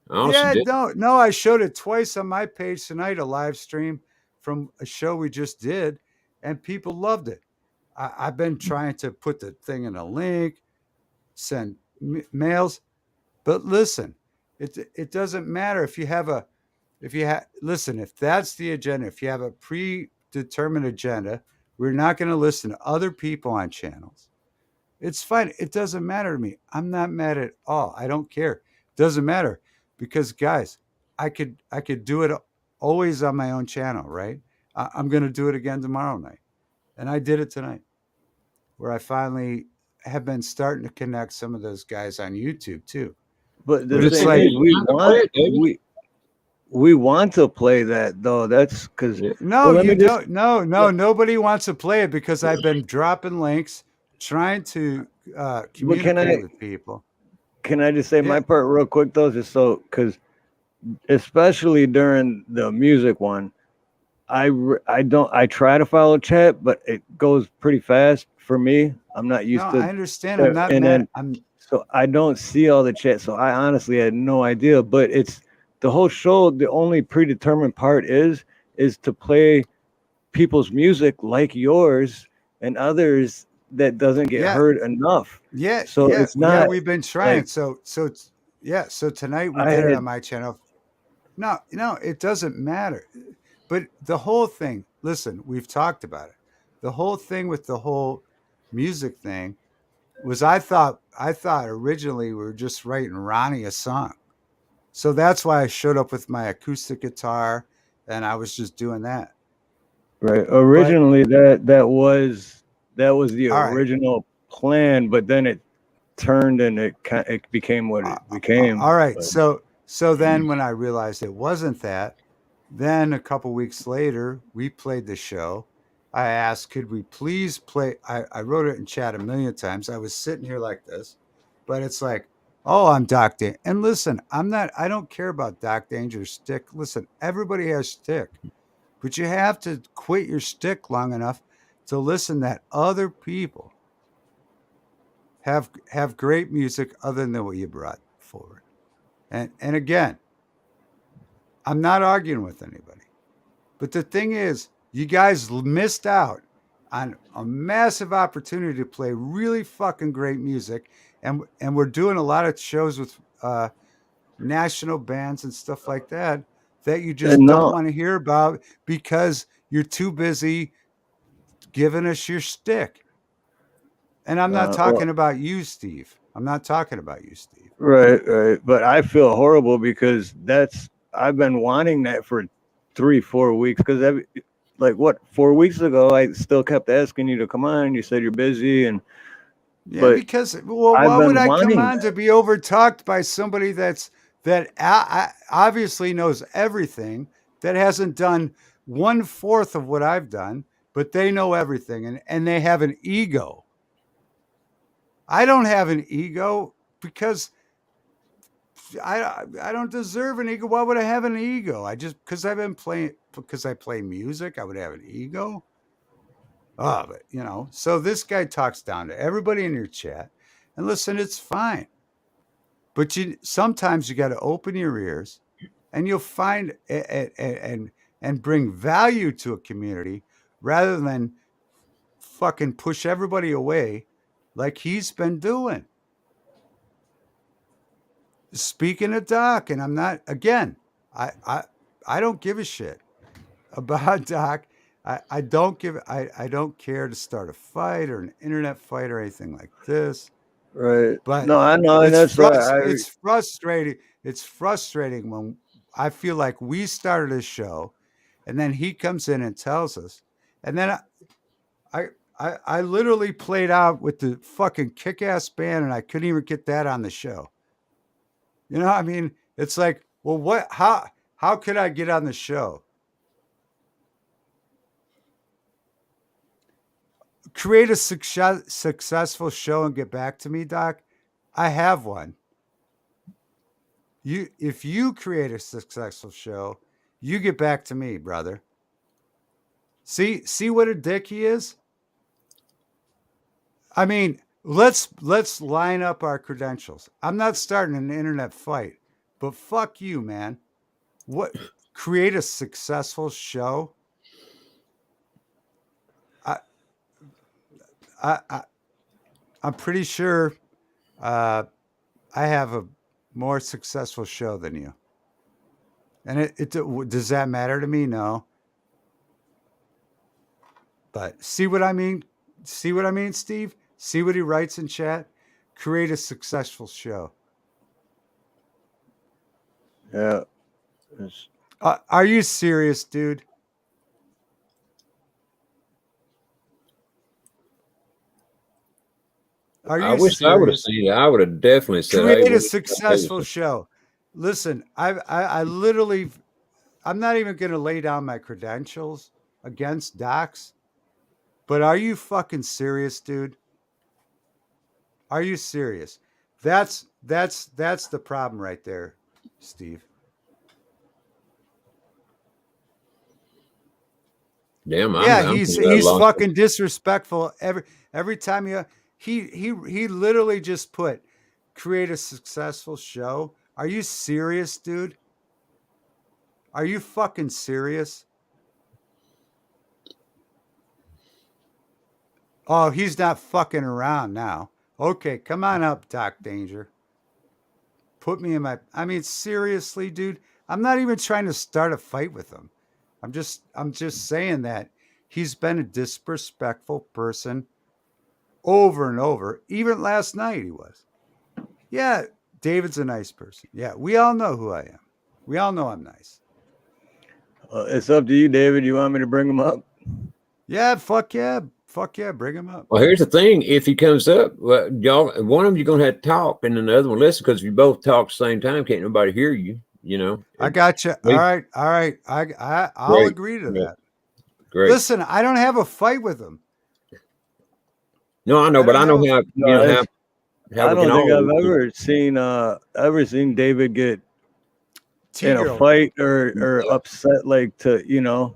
No, I showed it twice on my page tonight, a live stream from a show we just did, and people loved it. I've been trying to put the thing in a link, send mails, but listen, it doesn't matter if that's the agenda, if you have a predetermined agenda, we're not going to listen to other people on channels. It's fine. It doesn't matter to me. I'm not mad at all. I don't care. It doesn't matter because, guys, I could do it always on my own channel, right? I'm going to do it again tomorrow night. And I did it tonight, where I finally have been starting to connect some of those guys on YouTube too. But the thing is, we want to play that though. That's because nobody wants to play it because I've been dropping links, trying to communicate with people. Can I just say my part real quick though, just so because especially during the music one, I try to follow chat, but it goes pretty fast for me. I'm not used to. I understand. I'm not mad. So I don't see all the chat. So I honestly had no idea. But it's the whole show. The only predetermined part is to play people's music like yours and others that doesn't get heard enough. Yeah. So it's not. Yeah, we've been trying. So tonight we did it on my channel. No, it doesn't matter. But the whole thing, listen, we've talked about it. The whole thing with the whole music thing was I thought originally we were just writing Ronnie a song. So that's why I showed up with my acoustic guitar and I was just doing that. Right. Originally that was the original plan, but then it turned and it became what it became. All right. But. So then when I realized it wasn't that, then a couple weeks later, we played the show. I asked, could we please play? I wrote it in chat a million times. I was sitting here like this, but it's like, oh, I'm Doc Danger. And listen, I don't care about Doc Danger's stick. Listen, everybody has stick, but you have to quit your stick long enough to listen that other people have great music other than what you brought forward. And again, I'm not arguing with anybody. But the thing is, you guys missed out on a massive opportunity to play really fucking great music. And we're doing a lot of shows with national bands and stuff like that you just don't want to hear about because you're too busy giving us your shtick. And I'm not talking about you, Steve. I'm not talking about you, Steve. Right. But I feel horrible because I've been wanting that for 3-4 weeks. Because like what 4 weeks ago, I still kept asking you to come on. You said you're busy, and Yeah, but because well, I've why would been I come wanting on to be overtalked by somebody that obviously knows everything, that hasn't done 1/4 of what I've done, but they know everything, and they have an ego. I don't have an ego because I don't deserve an ego. Why would I have an ego? I just because I play music, I would have an ego. Oh, but so this guy talks down to everybody in your chat, and listen, it's fine. But sometimes you got to open your ears, and you'll find and bring value to a community rather than fucking push everybody away like he's been doing. Speaking of Doc, and I'm not again, I don't give a shit about Doc. I don't care to start a fight or an internet fight or anything like this. right. But No, I know, and that's why it's frustrating. It's frustrating when I feel like we started a show, and then he comes in and tells us, and then I literally played out with the fucking kick-ass band, and I couldn't even get that on the show. I mean, it's like, well, what? How could I get on the show? Create a successful show and get back to me, Doc. I have one. If you create a successful show, you get back to me, brother. See what a dick he is? I mean, let's line up our credentials. I'm not starting an internet fight, but fuck you, man. What create a successful show? I'm pretty sure I have a more successful show than you. And it does that matter to me? No. But see what I mean? See what I mean, Steve? See what he writes in chat? Create a successful show. yeah. Are you serious, dude? I wish I would have seen it. I would have definitely said, create hey, a successful show. Listen, I literally, I'm not even going to lay down my credentials against Docs, but are you fucking serious, dude? Are you serious? That's the problem right there, Steve. Damn, Yeah, he's fucking disrespectful every time he literally just put create a successful show. Are you serious, dude? Are you fucking serious? Oh, he's not fucking around now. Okay, come on up, Doc Danger. Put me in my I mean, seriously, dude. I'm not even trying to start a fight with him. I'm just saying that he's been a disrespectful person over and over. Even last night he was. Yeah, David's a nice person. Yeah, we all know who I am. We all know I'm nice. It's up to you, David. You want me to bring him up? Yeah, fuck yeah. Fuck yeah, bring him up. Well, here's the thing. If he comes up, well, y'all, one of them you're going to have to talk, and then the other one listen, because if you both talk at the same time, can't nobody hear you, I got you. All right. I'll Great. agree to that. Great. Listen, I don't have a fight with him. No, I know, but I know how, I don't think I've ever seen David get in a fight or upset, like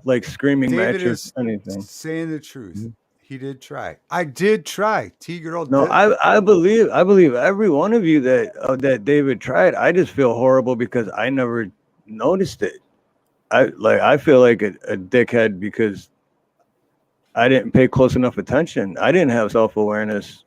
like screaming matches or anything. Saying the truth. Mm-hmm. He did try. I did try. T-Girl. No, I believe every one of you that David tried. I just feel horrible because I never noticed it. I feel like a dickhead because I didn't pay close enough attention. I didn't have self-awareness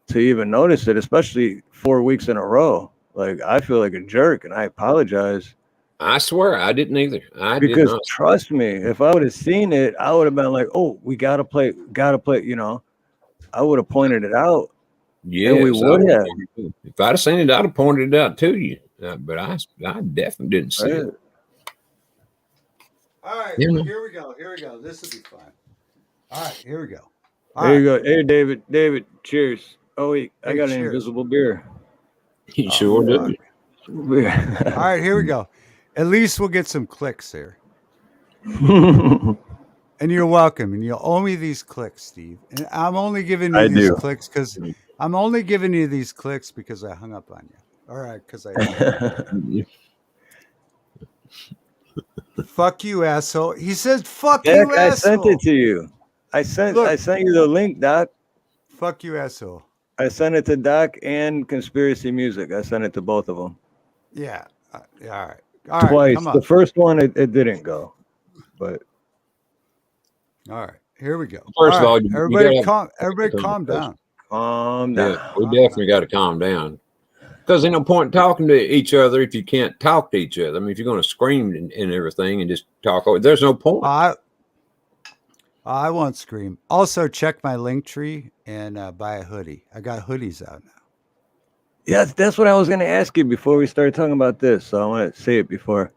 to even notice it, especially 4 weeks in a row. Like, I feel like a jerk, and I apologize. I swear I didn't either. I did Because not. trust me, if I would have seen it, I would have been like, "Oh, we gotta play." You know, I would have pointed it out, and we Yes, I would would have. have. If I'd have seen it, I'd have pointed it out to you. But I definitely didn't see it. Right? All right, You know? here we go. Here we go. This will be fun. All right, here we go. All There you right. go. Hey, David. David, cheers. Oh wait, I Hey, got an cheers. invisible beer. He sure fuck. did. All right, here we go. At least we'll get some clicks here. And you're welcome. And you'll owe me these clicks, Steve. And I'm only giving you I these do. clicks because I'm only giving you these clicks because I hung up on you. All right, because I fuck you, asshole. He said, "Fuck Heck, you, I asshole." sent it to you. I sent you the link, Doc. Fuck you, asshole. I sent it to Doc and Conspiracy Music. I sent it to both of them. Yeah. Yeah. All right. All right. Twice. Come on. The first one, it didn't go. But All right. Here we go. First of all, everybody you calm calm down. calm down. yeah, we definitely got to calm down. Because ain't no point in talking to each other if you can't talk to each other. I mean, if you're going to scream and everything and just talk, there's no point. I won't scream. Also, check my link tree and buy a hoodie. I got hoodies out now. Yeah, that's what I was going to ask you before we started talking about this. So I want to say it before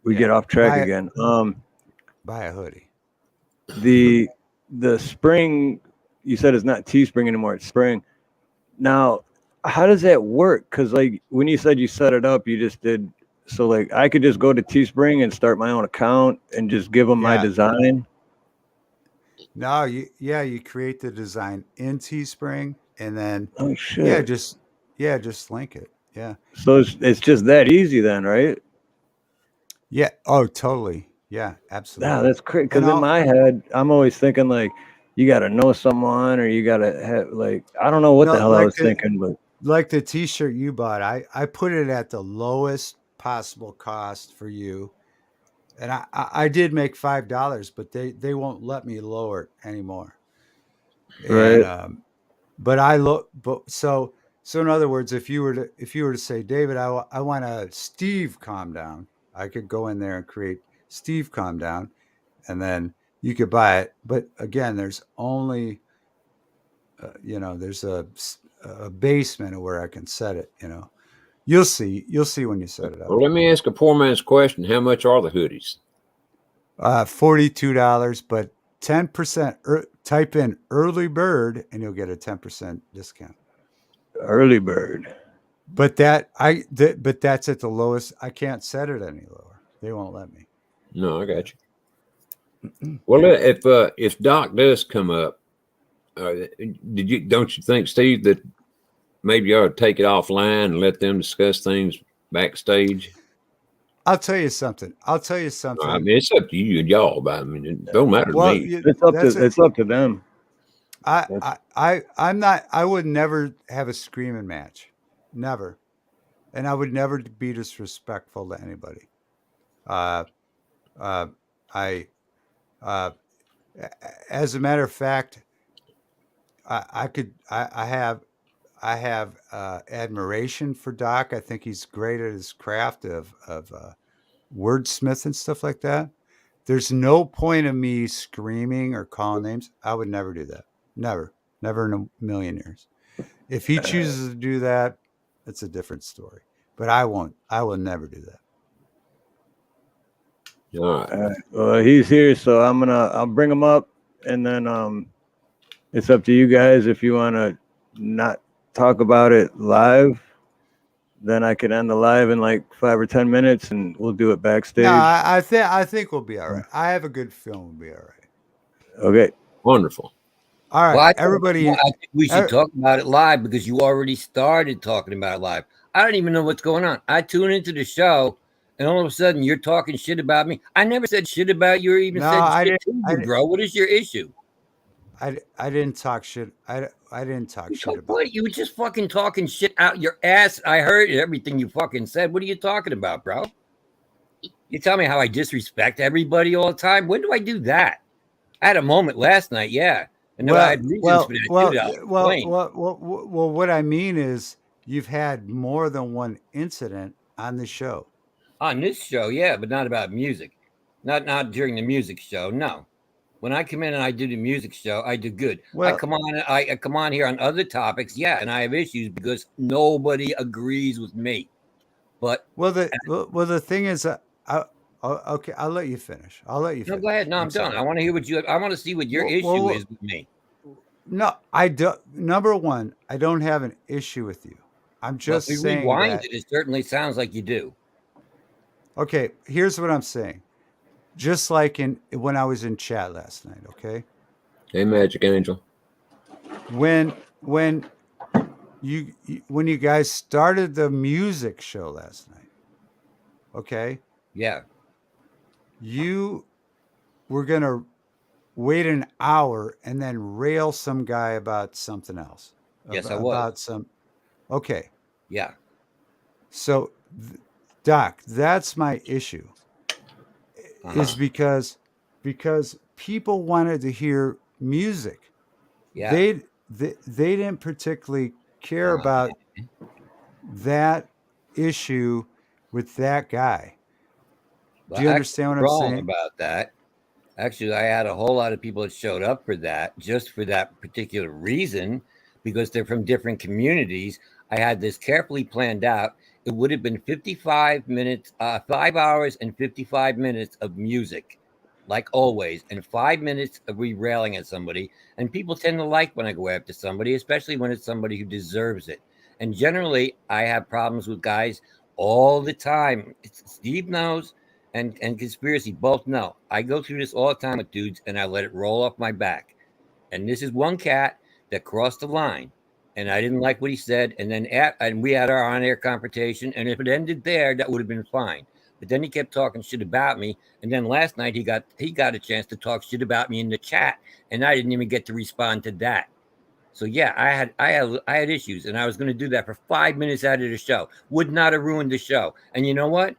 we get off track again. Buy a hoodie. The spring, you said it's not Teespring anymore. It's Spring. Now, how does that work? Because like when you said you set it up, you just did. So like I could just go to Teespring and start my own account and just give them my design. No, you create the design in Teespring and then Oh shit. just link it. Yeah. So it's just that easy then, right? Yeah. Oh, totally. Yeah, absolutely. Yeah, that's crazy. Because in my head, I'm always thinking like you got to know someone or you got to have like I don't know what the hell I was thinking, but like the T-shirt you bought, I put it at the lowest possible cost for you, and I did make $5, but they won't let me lower it anymore. Right. And, but so in other words, if you were to say, David, I want a Steve calm down, I could go in there and create Steve calm down, and then you could buy it. But again, there's only there's a basement of where I can set it. You'll see when you set it up. Well, let me ask a poor man's question. How much are the hoodies? $42, but 10%. Type in early bird and you'll get a 10% discount. Early bird. But that's at the lowest. I can't set it any lower. They won't let me. No, I got you. Well, if Doc does come up, don't you think, Steve, that maybe you ought to take it offline and let them discuss things backstage? I'll tell you something. I mean, it's up to you and y'all, but I mean, it don't matter to me. It's up to them. I'm not. I would never have a screaming match, never, and I would never be disrespectful to anybody. As a matter of fact, I have admiration for Doc. I think he's great at his craft of wordsmith and stuff like that. There's no point of me screaming or calling names. I would never do that. Never in a million years. If he chooses to do that, it's a different story. But I won't. I will never do that. All right. Well, he's here, so I'll bring him up, and then it's up to you guys if you want to not talk about it live. Then I could end the live in like 5 or 10 minutes, and we'll do it backstage. No, I think we'll be all right. I have a good feeling we'll be all right. Okay. Wonderful. All right, Well, everybody. I think we should talk about it live because you already started talking about it live. I don't even know what's going on. I tune into the show, and all of a sudden you're talking shit about me. I never said shit about you or even said shit to you, bro. What is your issue? I didn't talk shit. I didn't talk shit about you. You were just fucking talking shit out your ass. I heard everything you fucking said. What are you talking about, bro? You tell me how I disrespect everybody all the time. When do I do that? I had a moment last night, yeah. And I had reasons for that. What I mean is you've had more than one incident on the show. On this show, yeah, but not about music. Not during the music show. No. When I come in and I do the music show, I do good. Well, I come on here on other topics, yeah, and I have issues because nobody agrees with me. But the thing is, okay, I'll let you finish. I'll let you no, finish. go ahead. No, I'm I'm done. sorry. I want to hear what you. I want to see what your Well, issue well, is with me. no, I do. Number one, I don't have an issue with you. I'm Well, if just we saying rewind that. it, it certainly sounds like you do. Okay, here's what I'm saying. Just like when I was in chat last night. Okay, Hey, Magic Angel. when when you guys started the music show last night. Okay, Yeah. you were gonna wait an hour and then rail some guy about something else. Yes, I was. About some. Okay, Yeah. so Doc, that's my issue. Is because people wanted to hear music. Yeah. They didn't particularly care about that issue with that guy. Well, Do you actually, understand what you're I'm wrong saying? about that. Actually, I had a whole lot of people that showed up for that just for that particular reason because they're from different communities. I had this carefully planned out. It would have been 55 minutes, 5 hours and 55 minutes of music, like always, and 5 minutes of railing at somebody. And people tend to like when I go after somebody, especially when it's somebody who deserves it. And generally, I have problems with guys all the time. Steve knows and conspiracy both know. I go through this all the time with dudes and I let it roll off my back. And this is one cat that crossed the line and I didn't like what he said. And then and we had our on-air confrontation. And if it ended there, that would have been fine. But then he kept talking shit about me. And then last night he got a chance to talk shit about me in the chat, and I didn't even get to respond to that. So yeah, I had issues, and I was going to do that for 5 minutes out of the show. Would not have ruined the show. And you know what?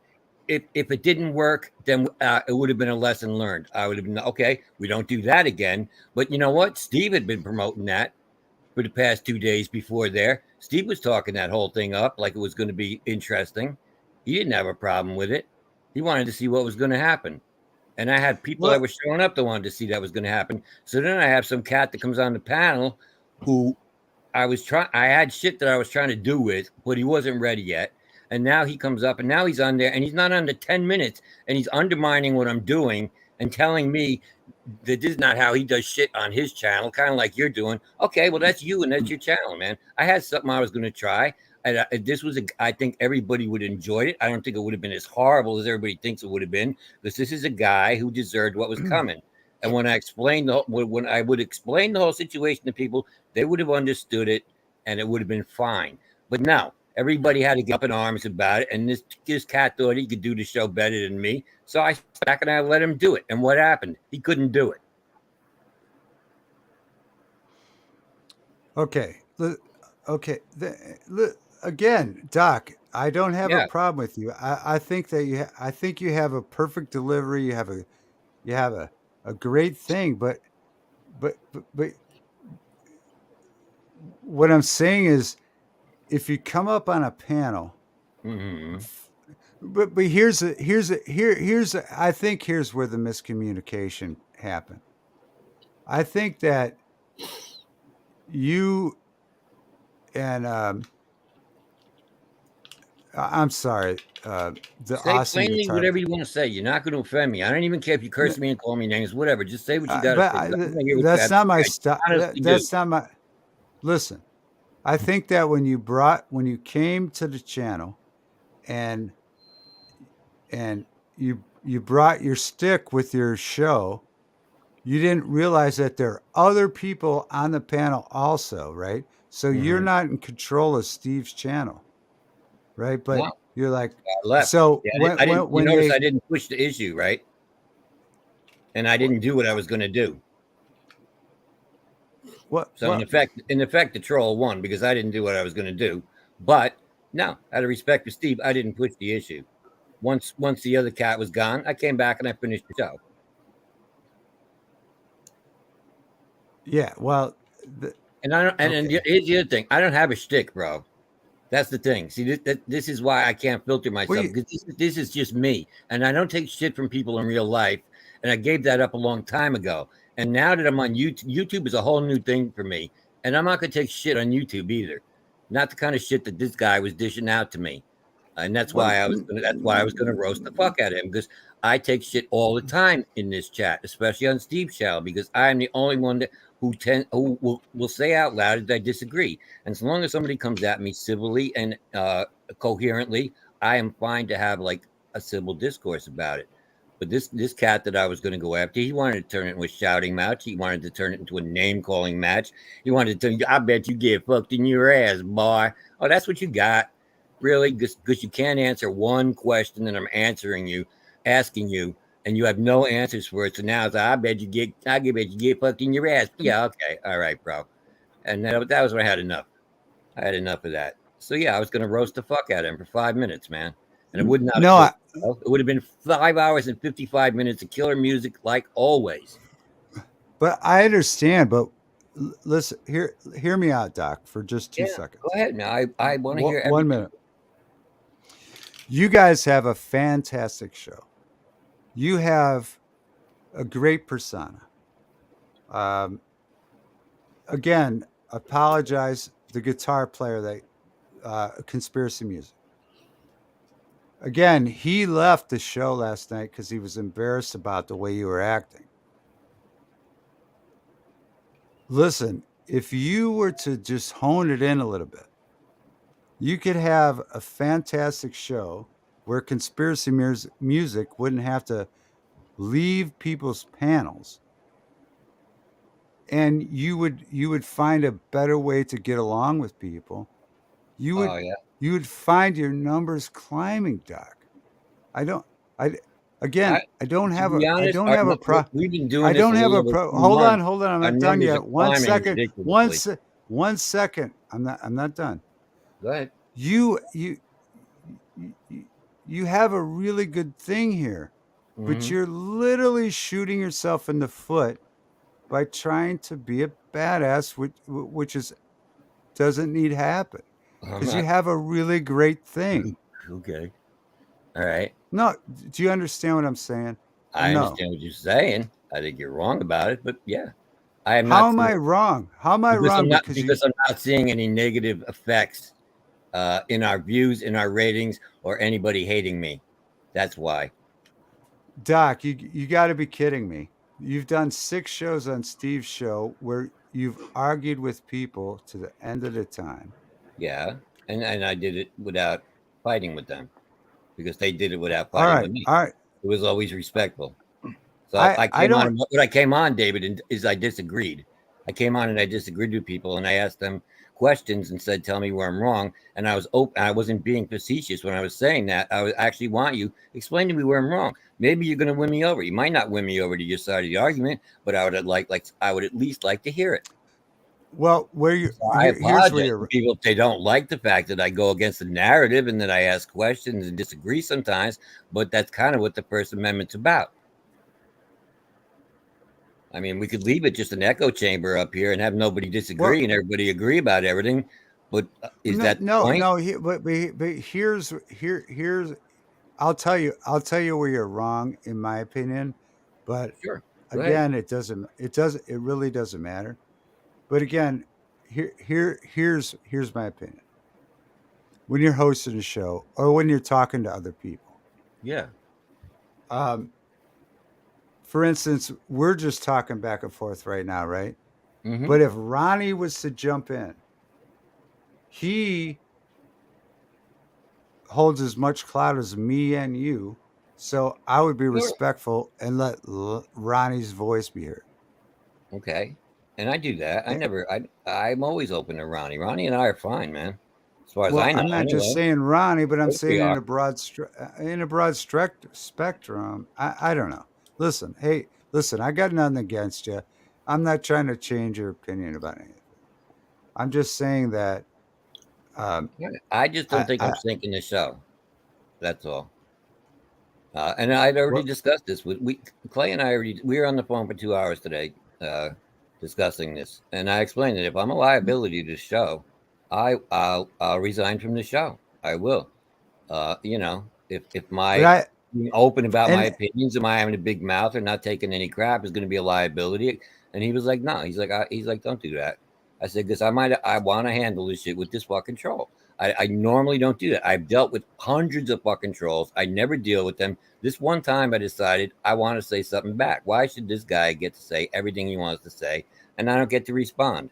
If it didn't work, then it would have been a lesson learned. I would have been okay. We don't do that again. But you know what? Steve had been promoting that for the past 2 days before there. Steve was talking that whole thing up like it was going to be interesting. He didn't have a problem with it. He wanted to see what was going to happen. And I had people that Well, were showing up that wanted to see that was going to happen. So then I have some cat that comes on the panel who I had shit that I was trying to do with, but he wasn't ready yet. And now he comes up and now he's on there and he's not under 10 minutes and he's undermining what I'm doing and telling me that this is not how he does shit on his channel, kind of like you're doing. Okay, well, that's you and that's your channel, man. I had something I was going to try. And this was, I think everybody would enjoy it. I don't think it would have been as horrible as everybody thinks it would have been because this is a guy who deserved what was coming. And when I would explain the whole situation to people, they would have understood it and it would have been fine. But no, everybody had to get up in arms about it. And this cat thought he could do the show better than me. So I sat back and I let him do it. And what happened? He couldn't do it. okay. Okay. Again, Doc, I don't have a Yeah. problem with you. I think that I think you have a perfect delivery. You have a great thing, but what I'm saying is, if you come up on a panel, Mm-hmm. but I think here's where the miscommunication happened. I think that you and I'm sorry, the Say awesome plainly guitar. whatever you want to say. You're not going to offend me. I don't even care if you curse me and call me names, whatever. Just say what you got to say. I wanna hear what you That's have not to my say. style. I honestly do. That's not my. Listen, I think that when you came to the channel, and you brought your stick with your show, you didn't realize that there are other people on the panel also, right? So you're Mhm. not in control of Steve's channel, right? But No, you're like, I left. so Yeah, I didn't. You when notice they I didn't push the issue, right? And I didn't do what I was going to do. So what in effect, the troll won because I didn't do what I was going to do. But no, out of respect for Steve, I didn't push the issue. Once the other cat was gone, I came back and I finished the show. yeah, well, And I don't. And okay. here's the other thing: I don't have a shtick, bro. That's the thing. See, this is why I can't filter myself, because this is just me, and I don't take shit from people in real life. And I gave that up a long time ago. And now that I'm on YouTube, YouTube is a whole new thing for me, and I'm not gonna take shit on YouTube either. Not the kind of shit that this guy was dishing out to me, and that's why I was gonna roast the fuck out of him, because I take shit all the time in this chat, especially on Steve's channel, because I'm the only one who will say out loud that I disagree. And so long as somebody comes at me civilly and coherently, I am fine to have like a civil discourse about it. But this cat that I was going to go after, he wanted to turn it into a shouting match. He wanted to turn it into a name calling match. He wanted to I bet you get fucked in your ass, boy. Oh, that's what you got, really? Because you can't answer one question that I'm asking you, and you have no answers for it. So now it's I bet you get fucked in your ass. Yeah, okay, all right, bro. And that was when I had enough. I had enough of that. So yeah, I was gonna roast the fuck out of him for 5 minutes, man. And it would not. No, it would have been 5 hours and 55 minutes of killer music, like always. But I understand. But listen, hear me out, Doc, for just 2 seconds. Go ahead, now. I want to hear 1 minute. You guys have a fantastic show. You have a great persona. Again, apologize. The guitar player that Conspiracy Music. Again, he left the show last night because he was embarrassed about the way you were acting. Listen, if you were to just hone it in a little bit, you could have a fantastic show where Conspiracy Music wouldn't have to leave people's panels, and you would find a better way to get along with people. You would find your numbers climbing, Doc. I don't have a problem. We've been doing this. Hold on. I'm not done yet. 1 second. 1 second. I'm not done. Go ahead. You have a really good thing here, but you're literally shooting yourself in the foot by trying to be a badass, which doesn't need to happen, because you have a really great thing. Okay. All right. No, do you understand what I'm saying? I understand what you're saying. I think you're wrong about it, but yeah, I am. How am I wrong? How am I wrong? Because I'm not seeing any negative effects in our views, in our ratings, or anybody hating me. That's why. Doc, you got to be kidding me. You've done 6 shows on Steve's show where you've argued with people to the end of the time. Yeah, and I did it without fighting with them, because they did it without fighting with me. All right. It was always respectful. So I came on, David, is I disagreed. I came on and I disagreed with people, and I asked them questions and said, tell me where I'm wrong. And I was open. I wasn't being facetious when I was saying that. I would actually want you explain to me where I'm wrong. Maybe you're going to win me over. You might not win me over to your side of the argument, but I would I would at least like to hear it. Well, I apologize to people if they don't like the fact that I go against the narrative and that I ask questions and disagree sometimes, but that's kind of what the First Amendment's about. I mean, we could leave it just an echo chamber up here and have nobody disagree and everybody agree about everything. But but here's I'll tell you where you're wrong, in my opinion. But again, it really doesn't matter. But again, here's my opinion. When you're hosting a show or when you're talking to other people. Yeah. For instance, we're just talking back and forth right now, right? Mm-hmm. But if Ronnie was to jump in, he holds as much clout as me and you. So I would be respectful and let Ronnie's voice be heard. Okay. And I do that. I'm always open to Ronnie. Ronnie and I are fine, man. As far as I know. I'm not just saying Ronnie, but I'm saying in a broad spectrum. I don't know. Listen, I got nothing against you. I'm not trying to change your opinion about anything. I'm just saying that. I just don't think I'm sinking the show. That's all. And I'd already discussed this with Clay and I. We were on the phone for 2 hours today discussing this, and I explained that if I'm a liability to the show, I'll resign from the show. I will. You know, if But my I being open about my and opinions, am I having a big mouth or not taking any crap is going to be a liability. And he was like, no, he's like, don't do that. I said, because I want to handle this shit with this fucking troll. I normally don't do that. I've dealt with hundreds of fucking trolls. I never deal with them. This one time I decided I want to say something back. Why should this guy get to say everything he wants to say and I don't get to respond?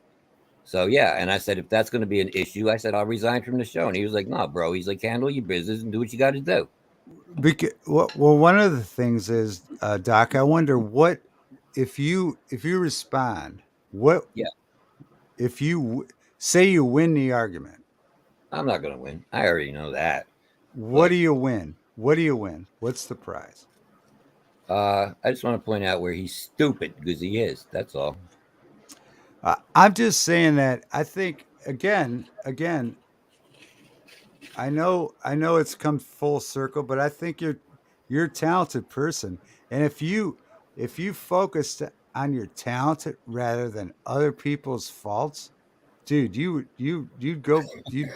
So yeah, and I said if that's going to be an issue, I said I'll resign from the show. And he was like, "No, bro." He's like, "Handle your business and do what you got to do." well, one of the things is, Doc. I wonder what if you respond. What Yeah, if say you win the argument? I'm not going to win. I already know that. What But do you win? What do you win? What's the prize? I just want to point out where he's stupid because he is. That's all. I'm just saying that I think again, I know it's come full circle, but I think you're a talented person, and if you focused on your talent rather than other people's faults, dude, you'd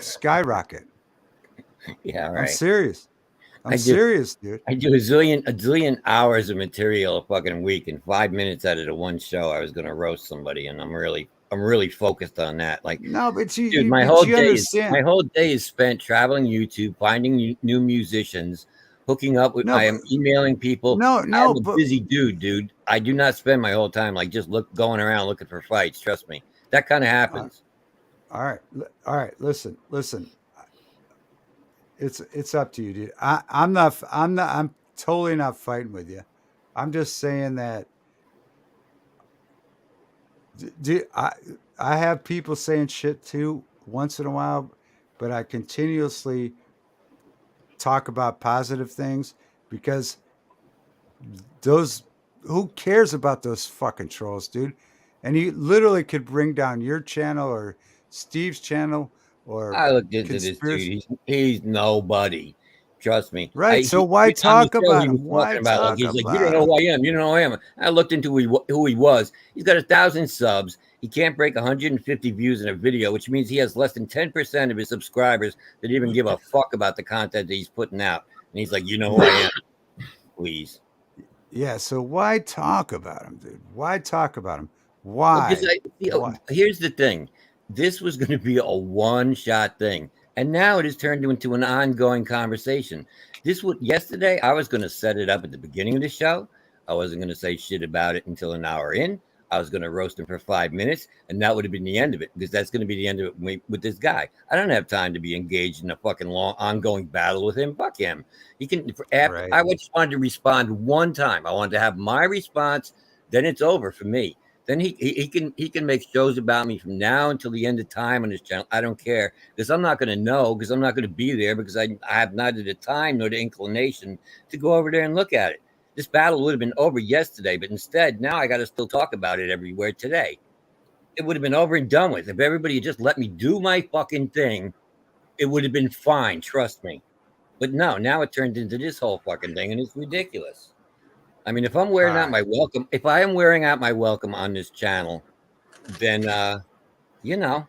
skyrocket. Yeah, all I'm right. serious. I'm I do. serious, dude. I do a zillion hours of material a fucking week. In 5 minutes out of the one show, I was going to roast somebody, and I'm really focused on that. Like, No, but dude, you understand. my whole day is spent traveling YouTube, finding new musicians, hooking up with. No, I but am emailing people. I am no, a but busy dude. I do not spend my whole time like just going around looking for fights. Trust me, that kind of uh, happens. all right, all right. Listen. It's up to you, dude. I'm totally not fighting with you. I'm just saying that do I have people saying shit too once in a while, but I continuously talk about positive things because those who cares about those fucking trolls, dude? And you literally could bring down your channel or Steve's channel or I looked into this dude. conspiracy. He's nobody. Trust me. Right. So why On the talk show about he was him? talking Why about like talk he's like you don't about know him? who I am. You don't know who I am. I looked into who he was. He's got 1,000 subs. He can't break 150 views in a video, which means he has less than 10% of his subscribers that even give a fuck about the content that he's putting out. And he's like, you know who I am. Please. Yeah, so why talk about him, dude? Why talk about him? Well, because Why? Why? here's the thing. This was going to be a one-shot thing, and now it has turned into an ongoing conversation. This would yesterday I was going to set it up at the beginning of the show. I wasn't going to say shit about it until an hour in. I was going to roast him for 5 minutes, and that would have been the end of it because that's going to be the end of it with this guy. I don't have time to be engaged in a fucking long, ongoing battle with him. Fuck him. He can. Right. I just wanted to respond one time. I wanted to have my response. Then it's over for me. Then he can make shows about me from now until the end of time on his channel. I don't care because I'm not going to know because I'm not going to be there because I have neither the time nor the inclination to go over there and look at it. This battle would have been over yesterday, but instead now I got to still talk about it everywhere today. It would have been over and done with if everybody had just let me do my fucking thing. It would have been fine, trust me. But no, now it turned into this whole fucking thing, and it's ridiculous. I mean, if I'm All wearing out right. my welcome, if I am wearing out my welcome on this channel, then you know,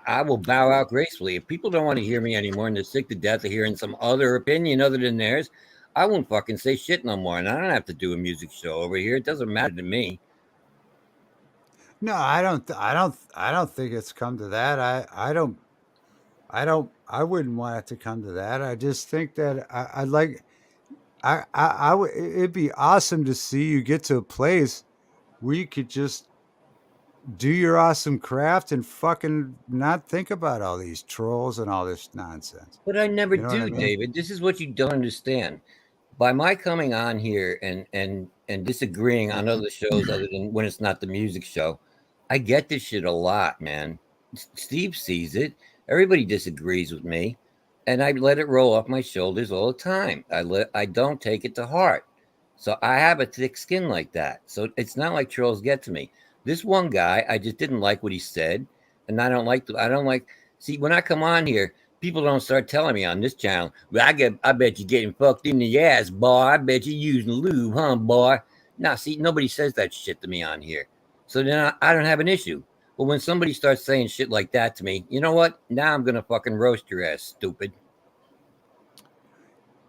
I will bow out gracefully. If people don't want to hear me anymore and they're sick to death of hearing some other opinion other than theirs, I won't fucking say shit no more. And I don't have to do a music show over here. It doesn't matter to me. No, I don't think it's come to that. I wouldn't want it to come to that. I just think that I'd like I would it'd be awesome to see you get to a place where you could just do your awesome craft and fucking not think about all these trolls and all this nonsense. But I never You know what I do, mean? David. This is what you don't understand. By my coming on here and disagreeing on other shows other than when it's not the music show, I get this shit a lot, man. Steve sees it. Everybody disagrees with me, and I let it roll off my shoulders all the time. I don't take it to heart. So I have a thick skin like that. So it's not like trolls get to me. This one guy, I just didn't like what he said, and I don't like see when I come on here, people don't start telling me on this channel, well, I bet you getting fucked in the ass, boy. I bet you using lube, huh, boy? Now, see, nobody says that shit to me on here. So then I don't have an issue. Well, when somebody starts saying shit like that to me, you know what? Now I'm gonna fucking roast your ass, stupid.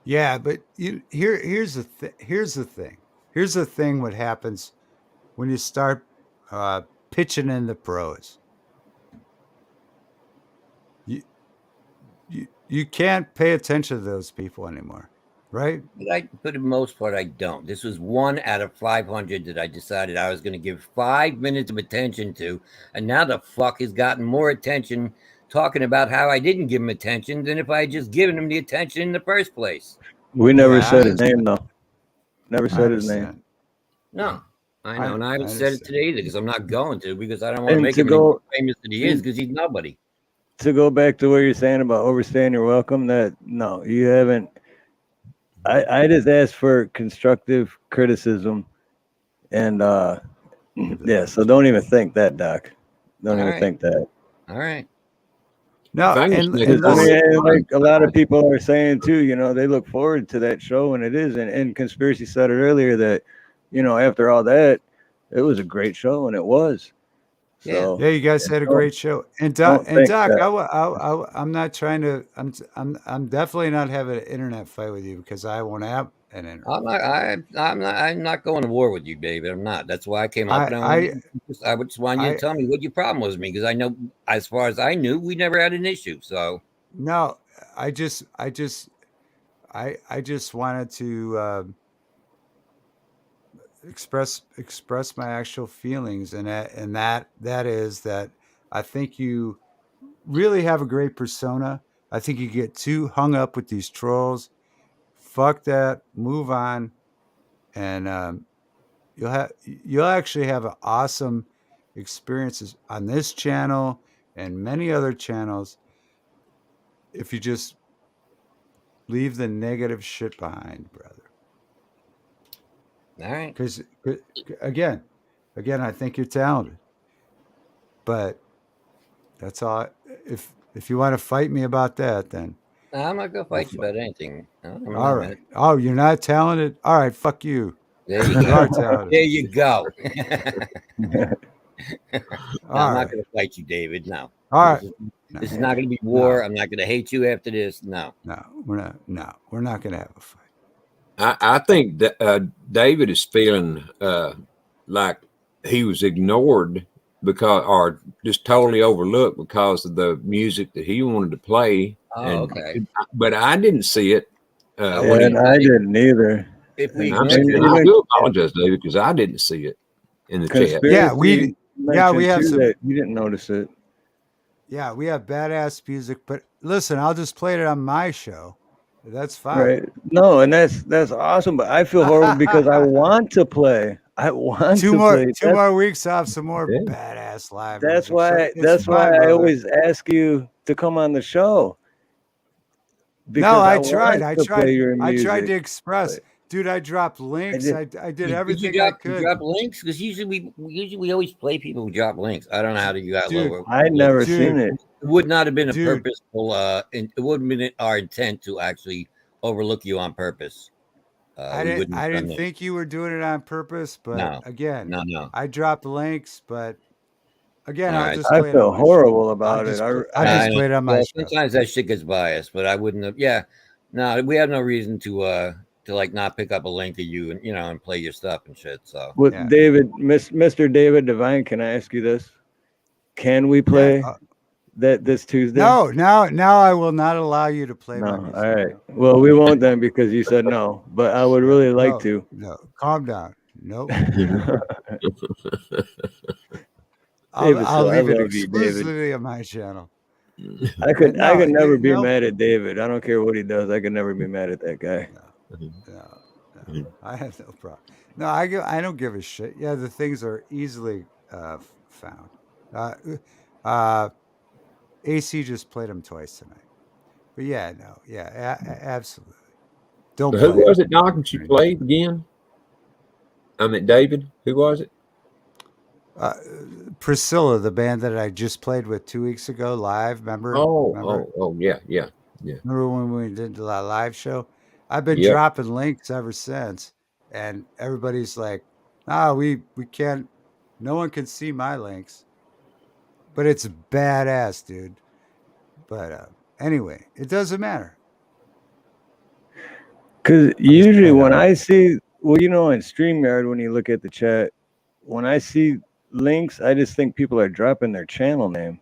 Yeah, but here's the here's the thing. Here's the thing. What happens when you start pitching in the pros? You, you can't pay attention to those people anymore, right? But for the most part, I don't. This was 1 out of 500 that I decided I was going to give 5 minutes of attention to, and now the fuck has gotten more attention talking about how I didn't give him attention than if I had just given him the attention in the first place. We never Yeah, I said his understand. name though. Never I said his name. understand. No, I know, and I haven't I said it understand. today either because I'm not going to because I don't want to And make to him any go more famous than he is because he's nobody. to go back to what you're saying about overstaying your welcome, that no, you haven't. I just asked for constructive criticism, and yeah, so don't even think that, Doc. Don't All even right. think that. All right. No, If I can and sneak Because up I on listen, mean, it, like a lot of people are saying too, you know, they look forward to that show, and it is. And Conspiracy said it earlier that, you know, after all that, it was a great show, and it was. So yeah, you guys had a don't great show. And Doc, think that. I'm not trying to. I'm definitely not having an internet fight with you because I won't have an internet. I'm not going to war with you, David. I'm not. That's why I came up and I I just wanted you to I tell me what your problem was with me because I know, as far as I knew, we never had an issue. So no, I just wanted to express my actual feelings, and that is that I think you really have a great persona. I think you get too hung up with these trolls. Fuck that. Move on, and you'll actually have an awesome experiences on this channel and many other channels if you just leave the negative shit behind, brother. all right, Because again, I think you're talented, but that's all. If you want to fight me about that, then I'm not gonna we'll fight you fight. about anything. No, I'm All not, man. right. Oh, you're not talented. All right. Fuck you. There you You are go. talented. There you go. No, All I'm not right. going to fight you, David. No. All This right. is, No, this is not going to be no, war. I'm not going to hate you after this. No. we're not. No, we're not going to have a fight. I think that David is feeling like he was ignored because, or just totally overlooked because of the music that he wanted to play. Oh, okay. But I didn't see it Oh, when And I didn't either. if we and ignored you, I Even do apologize, David, because I didn't see it in the chat. Yeah, Conspiracy mentioned have too some. that you didn't notice it. Yeah, we have badass music. But listen, I'll just play it on my show. That's fine. Right. No, and that's awesome. But I feel horrible because I want to play. I want two to more play. two more weeks. I'll have some more Yeah. badass live. That's music. why. So it's That's why fine, I brother. always ask you to come on the show. No, Because I want tried. to play your I tried to music. express. But Dude, I dropped links. just, I did did you everything I drop could. links? Because usually we always play people who drop links. I don't know how to you got Dude, lower. I never dude, seen it. It would not have been a dude. purposeful. And it wouldn't have been our intent to actually overlook you on purpose. We wouldn't have I done didn't that. think you were doing it on purpose, but No, again, no. I dropped links, but again, All I'll right. just I play it on feel my horrible show. about it. I'll I just know. play it on my Well, show. sometimes that shit gets biased, but I wouldn't have. Yeah, no, we have no reason to like not pick up a link of you and and play your stuff and shit. So With Yeah. David, Mr. David Devine, can I ask you this? Can we play this Tuesday? No, now I will not allow you to play my No. music. All right. Well, we won't then because you said no. But I would really like to. No, calm down. Nope. David, I'll I leave it love you, David. exclusively on my channel. I could never be no, mad at David. I don't care what he does. I could never be mad at that guy. No, I have no problem. No, I don't give a shit. Yeah, the things are easily found. AC just played them twice tonight. But yeah, no, yeah, absolutely. Don't Who play was it. it, Doc, that you played again? I mean, David. Who was it? Priscilla, the band that I just played with 2 weeks ago live. Remember? Yeah. Remember when we did the live show? I've been Yep. dropping links ever since, and everybody's like, "Ah, we can't. No one can see my links." but it's badass, dude. But anyway, it doesn't matter. Because just usually played when on. I see, well, you know, in StreamYard, when you look at the chat, when I see links, I just think people are dropping their channel name.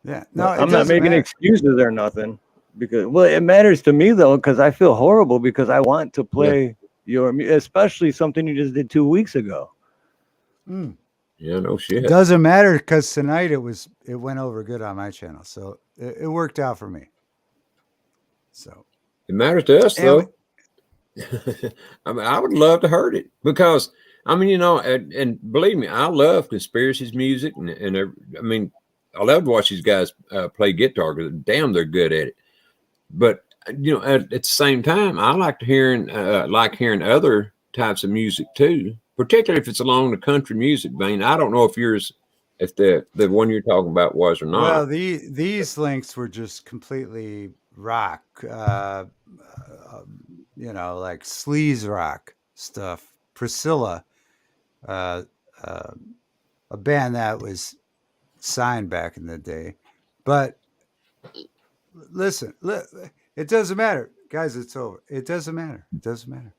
Yeah, no, it I'm not doesn't making matter. excuses or nothing, because, well, it matters to me though, because I feel horrible because I want to play especially something you just did 2 weeks ago. Mm. Yeah, no shit. Doesn't matter because tonight it went over good on my channel, so it worked out for me. So It matters to us, and though. I mean, I would love to hear it because, I mean, you know, and believe me, I love conspiracies music, and I mean, I love to watch these guys play guitar because damn, they're good at it. But you know, at the same time, I like to hearing other types of music too, particularly if it's along the country music vein. I don't know if the one you're talking about was or well, not. these links were just completely rock, you know, like sleaze rock stuff. Priscilla, uh, uh, a band that was signed back in the day. But listen, it doesn't matter, guys. It's over. It doesn't matter. It doesn't matter.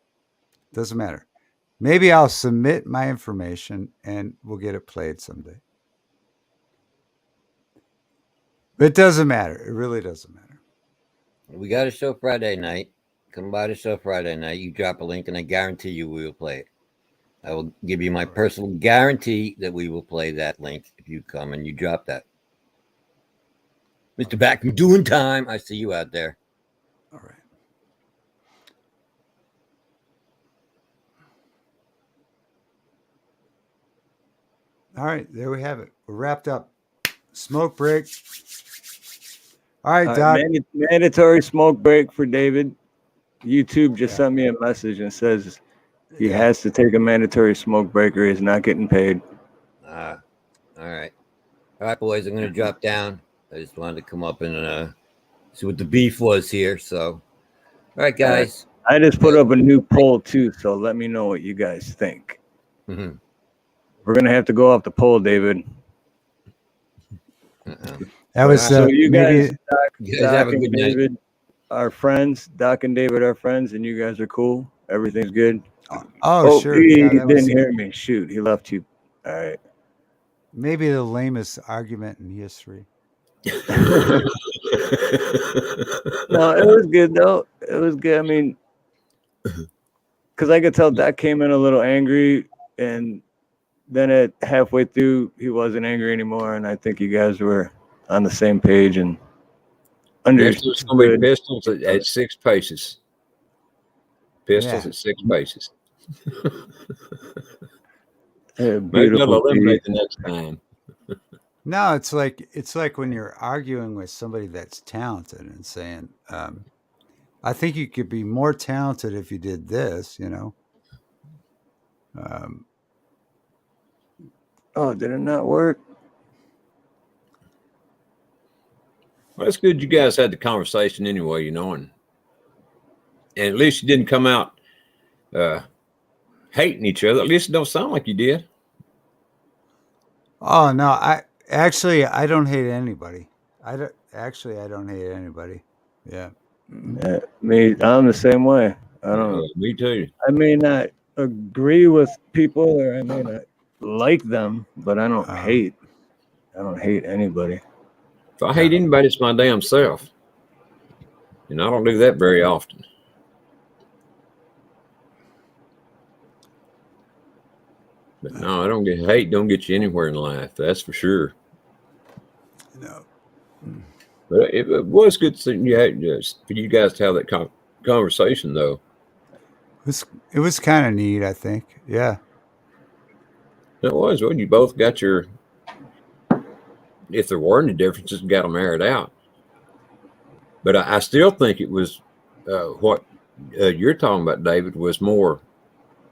It doesn't matter. Maybe I'll submit my information and we'll get it played someday. But it doesn't matter. It really doesn't matter. We got a show Friday night. Come by the show Friday night. You drop a link, and I guarantee you we will play it. I will give you my personal guarantee that we will play that link if you come and you drop that. Mr. Back from doing time. I see you out there. All right. All right, there we have it. We're wrapped up. Smoke break. All right, Doc. Mandatory smoke break for David. YouTube just sent me a message and says he has to take a mandatory smoke break or he's not getting paid. All right. All right, boys, I'm going to drop down. I just wanted to come up and see what the beef was here. So, all right, guys. I just put up a new poll too, so let me know what you guys think. Mm-hmm. We're going to have to go off the poll, David. That was so you maybe guys, You Doc guys have a and good night. David are friends. Doc and David are friends, and you guys are cool. Everything's good. Oh, sure. He Yeah, that didn't was hear me. Shoot, he left you. All right. maybe the lamest argument in history. No, it was good though. It was good. I mean, because I could tell Doc came in a little angry, and then at halfway through, he wasn't angry anymore, and I think you guys were on the same page and understood. It's going to be pistols at 6 paces. Pistols at 6 paces. Maybe I'll eliminate the next time. No, it's like when you're arguing with somebody that's talented and saying, I think you could be more talented if you did this, you know. Oh, did it not work? Well, it's good you guys had the conversation anyway, you know, and at least you didn't come out hating each other. At least it don't sound like you did. Oh no, I don't hate anybody. I don't hate anybody. Yeah. Yeah, I'm the same way. I don't. Me too. I may not agree with people, or I may not like them, but I don't hate. I don't hate anybody. If I hate anybody, it's my damn self. And I don't do that very often. But no, I don't get hate. Don't get you anywhere in life. That's for sure. No. But it was good for you guys to have that conversation, though. It was kind of neat, I think. Yeah. It was. Well, you both got your. If there were any differences, got them aired out. But I still think it was what you're talking about, David, was more.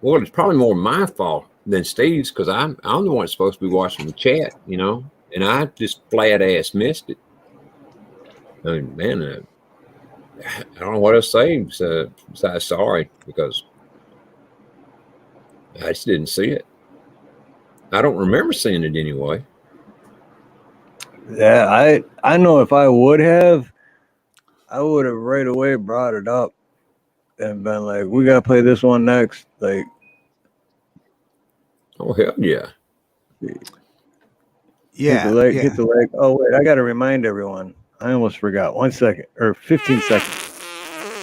Well, it's probably more my fault than Steve's because I'm the one that's supposed to be watching the chat, you know, and I just flat ass missed it. I mean, man, I don't know what to say besides sorry because I just didn't see it. I don't remember seeing it anyway. Yeah, I know if I would have, I would have right away brought it up and been like, we gotta play this one next. Like, Oh hell yeah. hit the Yeah, leg, hit yeah. the leg. Oh wait, I gotta remind everyone. I almost forgot. 1 second or 15 seconds.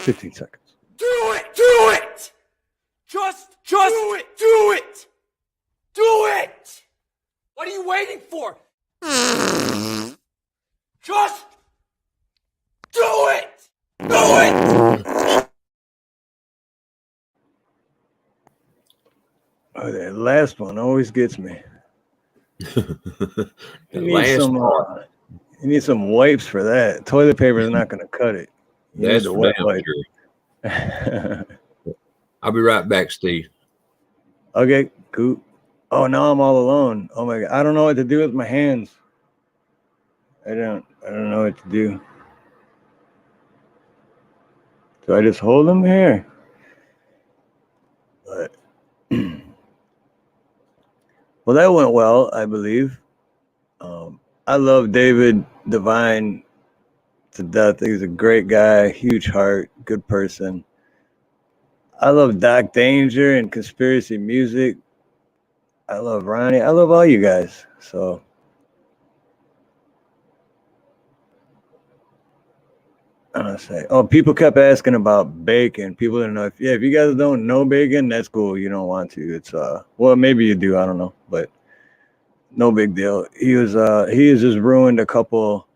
15 seconds. Do it! Do it! Just do it! Do it! Do it! What are you waiting for? Just do it! Do it! Oh, that last one always gets me. The You need last some. part. You need some wipes for that. Toilet paper is not going to cut it. You need That's the for wet damn wipe. sure. I'll be right back, Steve. Okay, cool. Oh, now I'm all alone. Oh my god, I don't know what to do with my hands. I don't know what to do. Do I just hold them here? But well, that went well, I believe. I love David Devine to death. He's a great guy, huge heart, good person. I love Doc Danger and conspiracy music. I love Ronnie. I love all you guys. So I don't say. Oh, people kept asking about bacon. People didn't know if you guys don't know bacon, that's cool. You don't want to. It's well, maybe you do. I don't know, but no big deal. He has just ruined a couple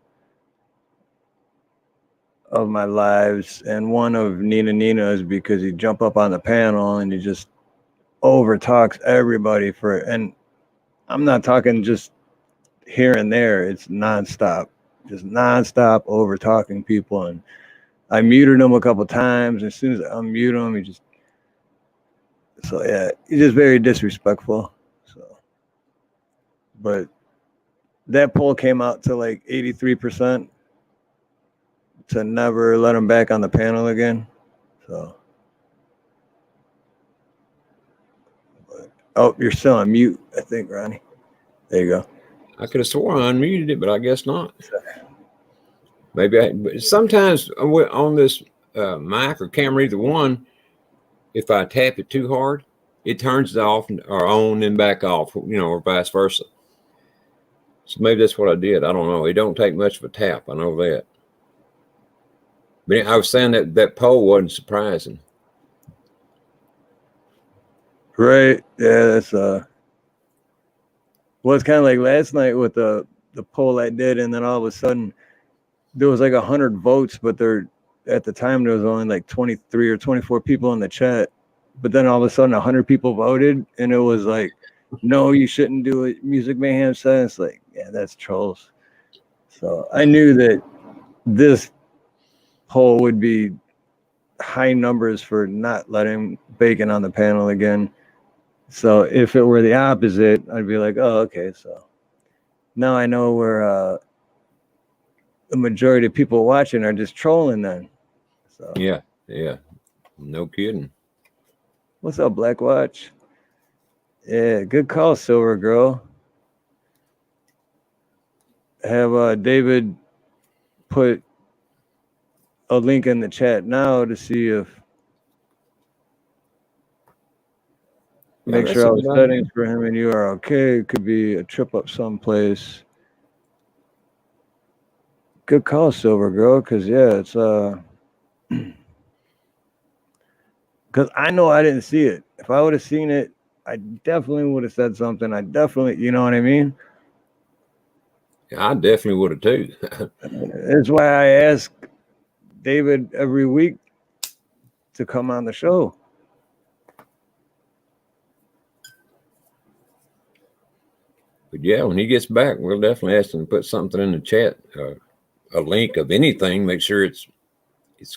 of my lives, and one of Nina's because he jump up on the panel and he just over talks everybody and I'm not talking just here and there. It's nonstop, just nonstop over talking people. And I muted him a couple times. As soon as I unmute him, he just he's just very disrespectful. So, but that poll came out to like 83% to never let him back on the panel again. So, oh, you're still on mute, I think, Ronnie. There you go. I could have sworn I unmuted it, but I guess not. Maybe but sometimes on this mic or camera, either one, if I tap it too hard, it turns it off or on and back off, or vice versa. So maybe that's what I did. I don't know. It don't take much of a tap. I know that. But I was saying that poll wasn't surprising. Right. Yeah, that's well, it's kind of like last night with the poll I did, and then all of a sudden there was like 100 votes, but at the time there was only like 23 or 24 people in the chat. But then all of a sudden 100 people voted, and it was like, no, you shouldn't do it. Music Mayhem said, it's like, yeah, that's trolls. So I knew that this poll would be high numbers for not letting Bacon on the panel again. So if it were the opposite, I'd be like, oh, okay. So now I know where the majority of people watching are just trolling then. So Yeah. No kidding. what's up, Black Watch? Yeah, good call, Silver Girl. Have David put a link in the chat now to see if make sure all the settings for him and you are okay. It could be a trip up someplace. Good call, Silver Girl, because it's because I know I didn't see it. If I would have seen it, I definitely would have said something. I definitely, you know what I mean? Yeah, I definitely would have too. That's why I ask David every week to come on the show. But yeah, when he gets back, we'll definitely ask him to put something in the chat, a link of anything. Make sure it's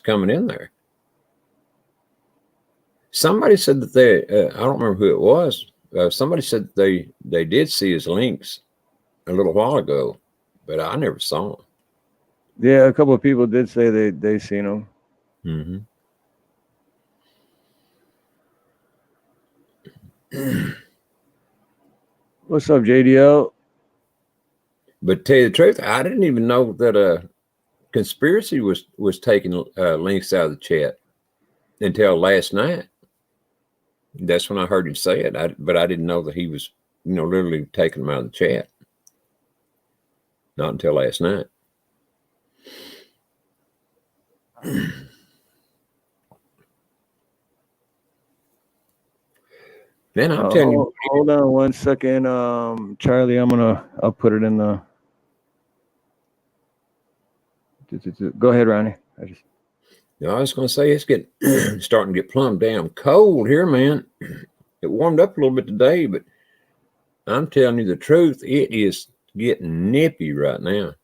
coming in there. Somebody said that I don't remember who it was. Somebody said that they did see his links a little while ago, but I never saw them. Yeah, a couple of people did say they seen him. Mm-hmm. What's up, JDL? But to tell you the truth, I didn't even know that conspiracy was taking links out of the chat until last night. That's when I heard him say it. But I didn't know that he was, literally taking them out of the chat. Not until last night. Man, I'm telling you. Hold on 1 second, Charlie. I'll put it in the. Go ahead, Ronnie. I was going to say it's starting to get plumb damn cold here, man. It warmed up a little bit today, but I'm telling you the truth, it is getting nippy right now.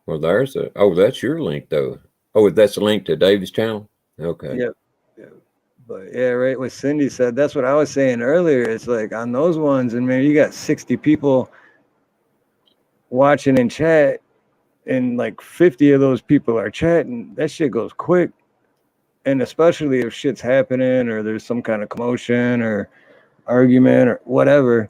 Well, that's your link though. Oh, that's a link to David's channel? Okay. Yep. But yeah, right. What Cindy said, that's what I was saying earlier. It's like on those ones, and man, you got 60 people watching in chat, and like 50 of those people are chatting. That shit goes quick. And especially if shit's happening or there's some kind of commotion or argument or whatever,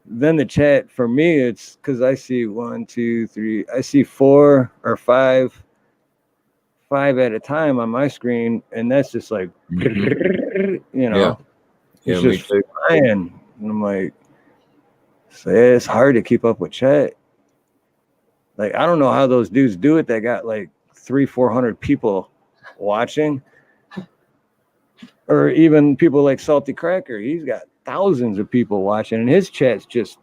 then the chat for me, it's because I see 1, 2, 3, I see 4 or 5 at a time on my screen, and that's just like, Yeah, it's just flying. And I'm like, so yeah, it's hard to keep up with chat. Like, I don't know how those dudes do it that got like 300-400 people watching, or even people like Salty Cracker. He's got thousands of people watching, and his chat's just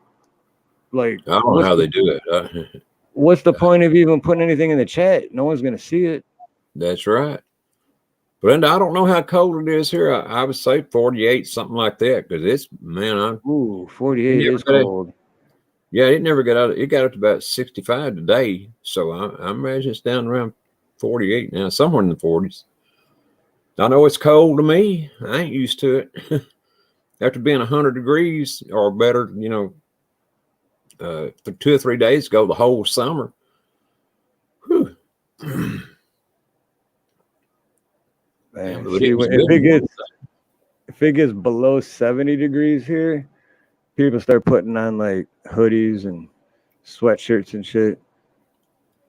like, I don't know how they do it. What's the point of even putting anything in the chat? No one's gonna see it. That's right. But I don't know how cold it is here. I would say 48, something like that, because it's, man, 48 is cold. Yeah, it never got out. It got up to about 65 today. So I imagine it's down around 48 now, somewhere in the 40s. I know it's cold to me. I ain't used to it. After being 100 degrees or better, for 2 or 3 days ago, the whole summer. Whew. Man, see, if it gets below 70 degrees here, people start putting on like hoodies and sweatshirts and shit.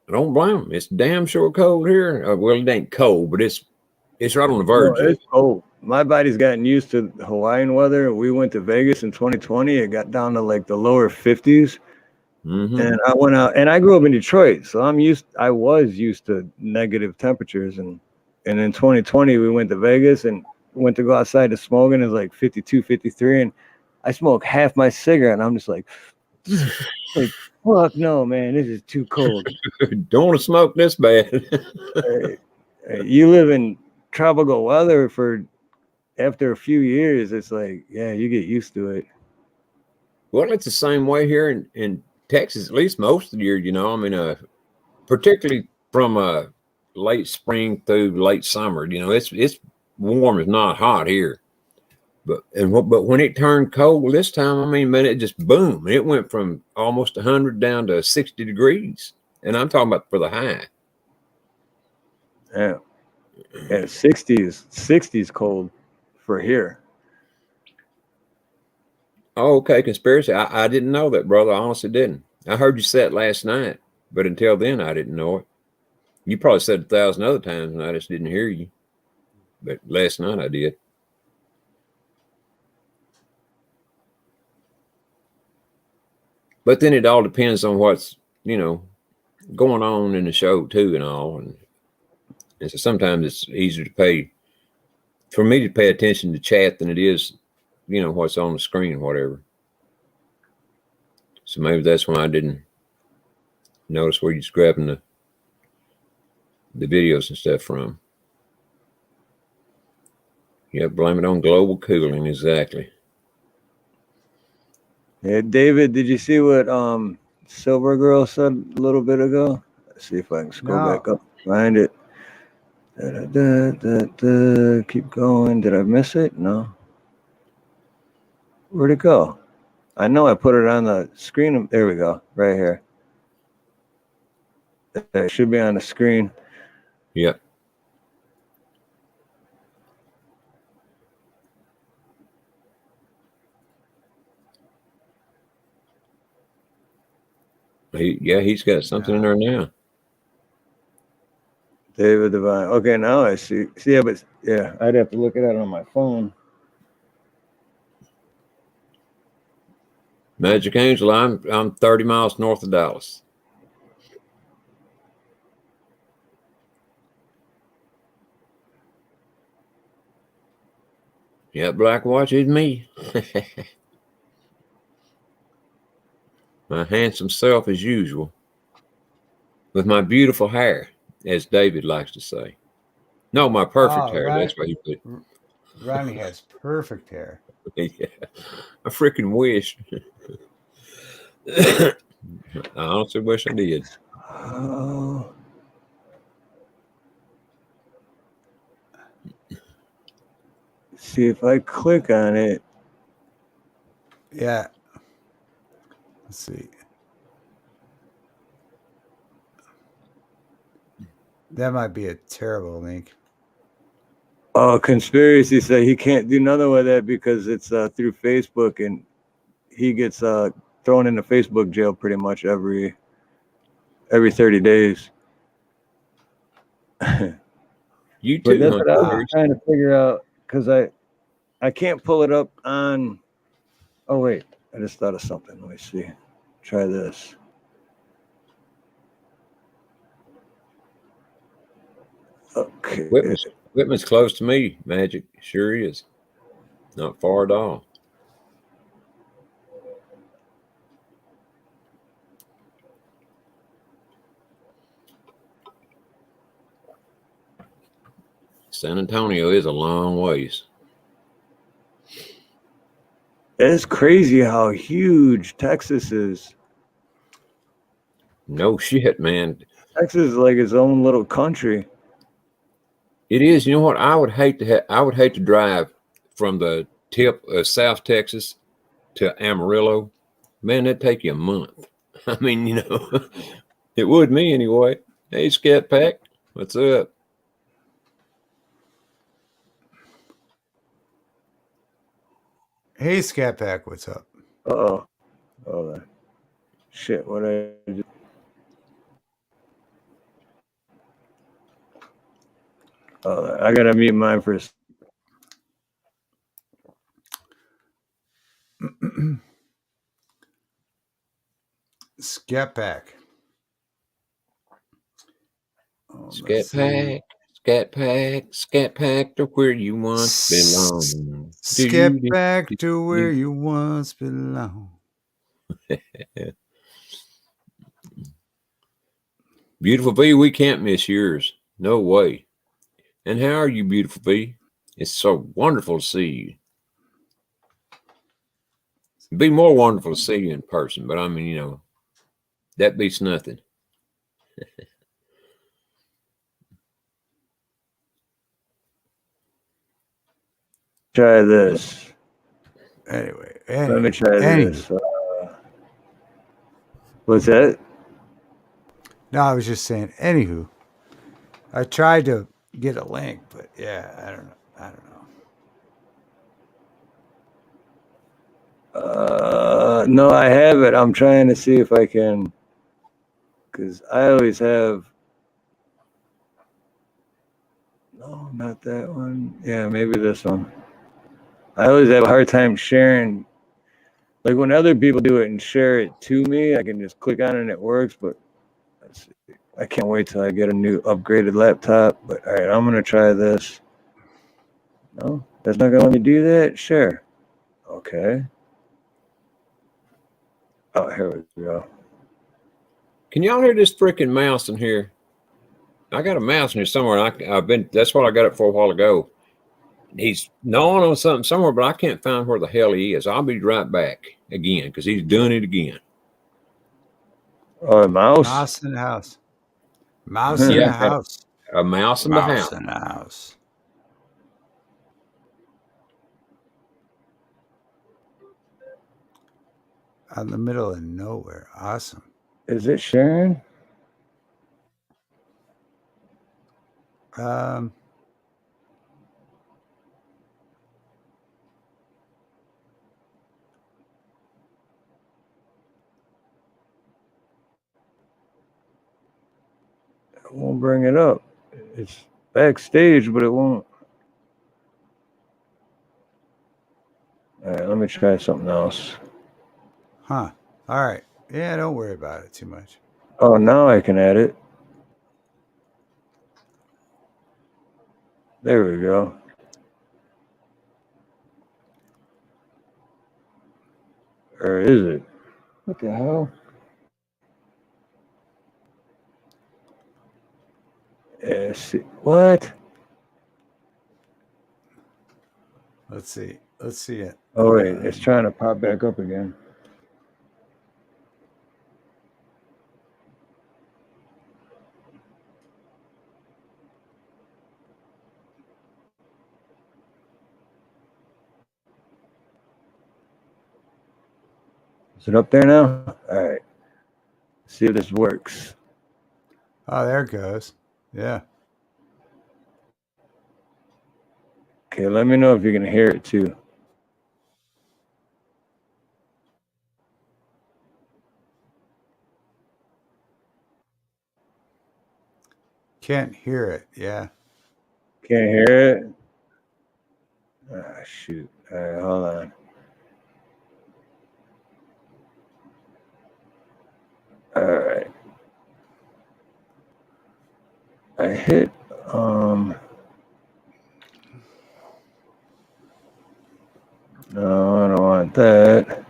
I don't blame them. It's damn sure cold here. Well, it ain't cold, but it's right on the verge. No, it's cold. My body's gotten used to Hawaiian weather. We went to Vegas in 2020. It got down to like the lower 50s. Mm-hmm. And I went out, and I grew up in Detroit, so I was used to negative temperatures. And in 2020, we went to Vegas and went to go outside to smoke, and it was like 52, 53. And I smoked half my cigarette, and I'm just like fuck no, man, this is too cold. Don't want to smoke this bad. You live in tropical weather after a few years, it's like, yeah, you get used to it. Well, it's the same way here in Texas, at least most of the year, I mean, particularly from late spring through late summer, it's warm, it's not hot here. But when it turned cold this time, I mean, man, it just boom. It went from almost 100 down to 60 degrees. And I'm talking about for the high. Yeah. Yeah, 60s cold for here. Oh, okay, conspiracy. I didn't know that, brother. I honestly didn't. I heard you say it last night, but until then, I didn't know it. You probably said it 1,000 other times, and I just didn't hear you. But last night I did. But then it all depends on what's, going on in the show too and all. And so sometimes it's easier for me to pay attention to chat than it is, what's on the screen or whatever. So maybe that's why I didn't notice where you're grabbing the videos and stuff from. Yeah, blame it on global cooling, exactly. Yeah, David, did you see what Silver Girl said a little bit ago? Let's see if I can scroll back up, find it. Keep going. Did I miss it? No. Where'd it go? I know I put it on the screen. There we go, right here. It should be on the screen. Yep. He's got something in there now. David Divine. Okay, now I see. Yeah, but yeah, I'd have to look at it on my phone. Magic Angel, I'm 30 miles north of Dallas. Yeah, Black Watch is me. My handsome self as usual. With my beautiful hair, as David likes to say. No, my perfect hair. Ronnie, That's what he put. Ronnie has perfect hair. Yeah, I freaking wish. I honestly wish I did. Oh. See if I click on it. Yeah. Let's see. That might be a terrible link. Oh, conspiracy say he can't do nothing with that because it's through Facebook, and he gets thrown into Facebook jail pretty much every 30 days. You But too, that's huh? what I was Terry? trying to figure out because I can't pull it up on. Oh wait, I just thought of something. Let me see. Try this. Okay. Whitman's close to me, Magic. Sure is. Not far at all. San Antonio is a long ways. It's crazy how huge Texas is. No shit, man. Texas is like its own little country. It is. You know what? I would hate to drive from the tip of South Texas to Amarillo. Man, that'd take you a month. I mean, it would me anyway. Hey, Scat Pack, what's up? Hey, Scat Pack, what's up? Oh, shit! What I just... I gotta mute mine for a Scat Pack. Scat Pack to where you once belong. Scat back to where you once belong. Beautiful V, we can't miss yours. No way. And how are you, beautiful V? It's so wonderful to see you. It'd be more wonderful to see you in person, but I mean, that beats nothing. try this. Anyway, Let me try this. What's that? No, I was just saying. Anywho, I tried to get a link, but yeah, I don't know. No, I have it. I'm trying to see if I can, because I always have. No, not that one. Yeah, maybe this one. I always have a hard time sharing. Like when other people do it and share it to me, I can just click on it and it works. But let's see. I can't wait till I get a new upgraded laptop. But all right, I'm gonna try this. No, that's not gonna let me do that. Share. Okay. Oh, here we go. Can y'all hear this freaking mouse in here? I got a mouse in here somewhere. That's what I got it for a while ago. He's gnawing on something somewhere, but I can't find where the hell he is. I'll be right back again because he's done it again. Oh, a mouse. Mouse in the house. Mouse in the house. A mouse in the house. Mouse in the house. Out in the middle of nowhere. Awesome. Is it sharing? won't bring it up. It's backstage, but it won't. All right, let me try something else. Huh. All right. Yeah, don't worry about it too much. Oh, now I can add it. There we go. Or is it? What the hell? Yeah, see. What? Let's see. Let's see it. Oh, wait. It's trying to pop back up again. Is it up there now? All right. See if this works. Oh, there it goes. Yeah. Okay, let me know if you can hear it too. Can't hear it. Yeah. Can't hear it? Ah, shoot. All right, hold on. All right. I hit, no, I don't want that.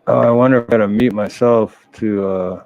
Oh, I wonder if I gotta mute myself to,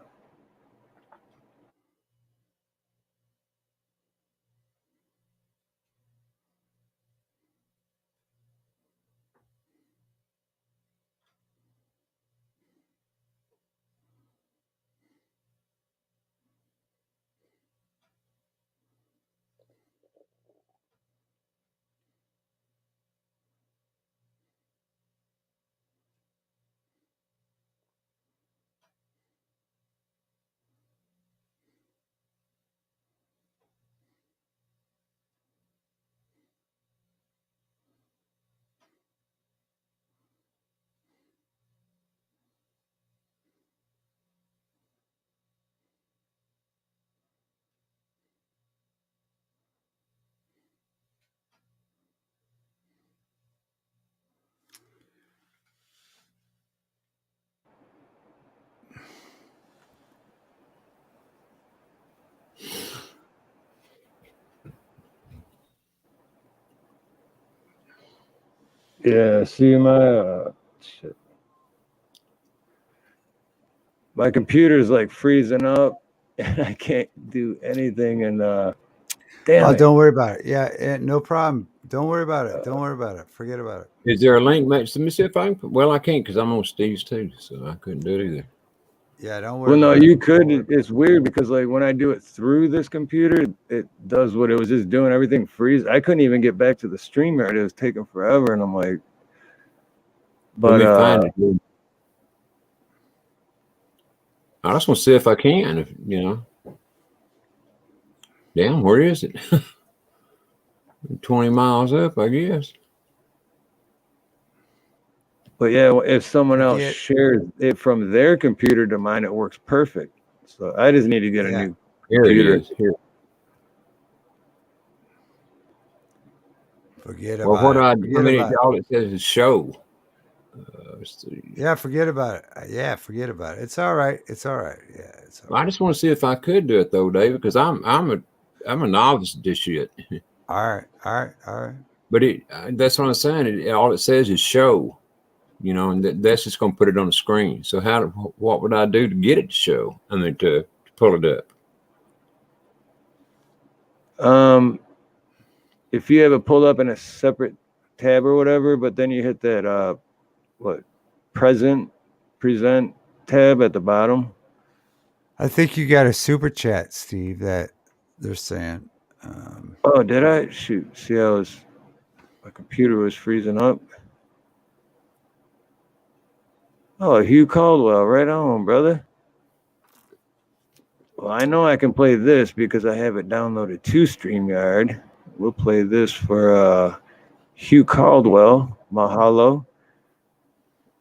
yeah, see shit. My computer's like freezing up and I can't do anything and, damn Oh, it. don't worry about it. Yeah, no problem. Don't worry about it. Don't worry about it. Forget about it. Is there a link, mate? Let me see if I can. Well, I can't because I'm on Steve's too, so I couldn't do it either. Yeah, don't worry. Well, no, about you it. could. It's weird because like when I do it through this computer, it does what it was just doing. Everything freeze. I couldn't even get back to the StreamYard. It was taking forever, and I'm like, but Let me find it. I just want to see if I can. If you know, damn, where is it? 20 miles up, I guess. but yeah, if someone else Yeah. shares it from their computer to mine, it works perfect. So I just need to get a Yeah. new Here computer. it is. Here. Forget Well, about what it. I Forget mean, about it. all it says is show. Let's see. Yeah, forget about it. Yeah, forget about it. It's all right. It's all right. Yeah, it's all right. I just want to see if I could do it though, David, because I'm a novice at this shit. All right. All right. All right. But that's what I'm saying. All it says is show, you know, and that's just going to put it on the screen. So what would I do to get it to show? I mean, to pull it up. If you have it pulled up in a separate tab or whatever, but then you hit that present tab at the bottom. I think you got a super chat, Steve, that they're saying. Oh, did I? Shoot. See, my computer was freezing up. Oh, Hugh Caldwell, right on, brother. Well, I know I can play this because I have it downloaded to StreamYard. We'll play this for Hugh Caldwell. Mahalo.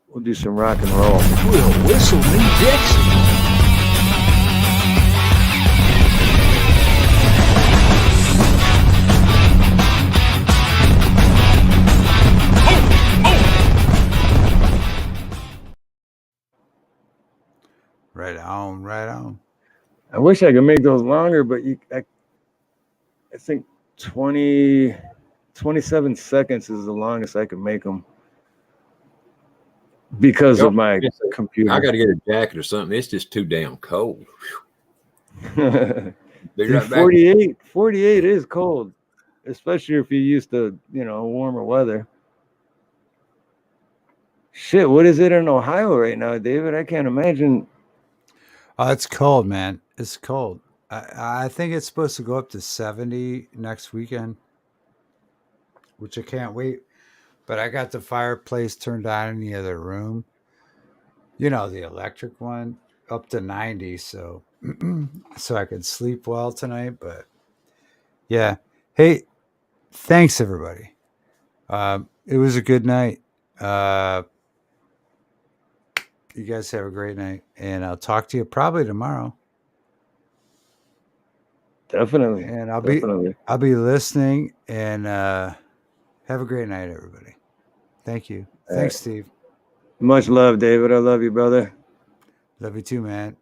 We'll do some rock and roll. We'll whistle me Dixie. Right on, right on. I wish I could make those longer, but I think 27 seconds is the longest I can make them because of my computer. I got to get a jacket or something. It's just too damn cold. Be Dude, right back. 48 is cold, especially if you're used to, warmer weather. Shit, what is it in Ohio right now, David? I can't imagine. Oh, it's cold, man. It's cold. I think it's supposed to go up to 70 next weekend, which I can't wait. But I got the fireplace turned on in the other room. The electric one, up to 90. So, so I could sleep well tonight. But yeah. Hey, thanks everybody. It was a good night. You guys have a great night, and I'll talk to you probably tomorrow. Definitely. And I'll Definitely. be listening. And have a great night, everybody. Thank you. Thanks, Steve. Much love, David. I love you, brother. Love you too, man.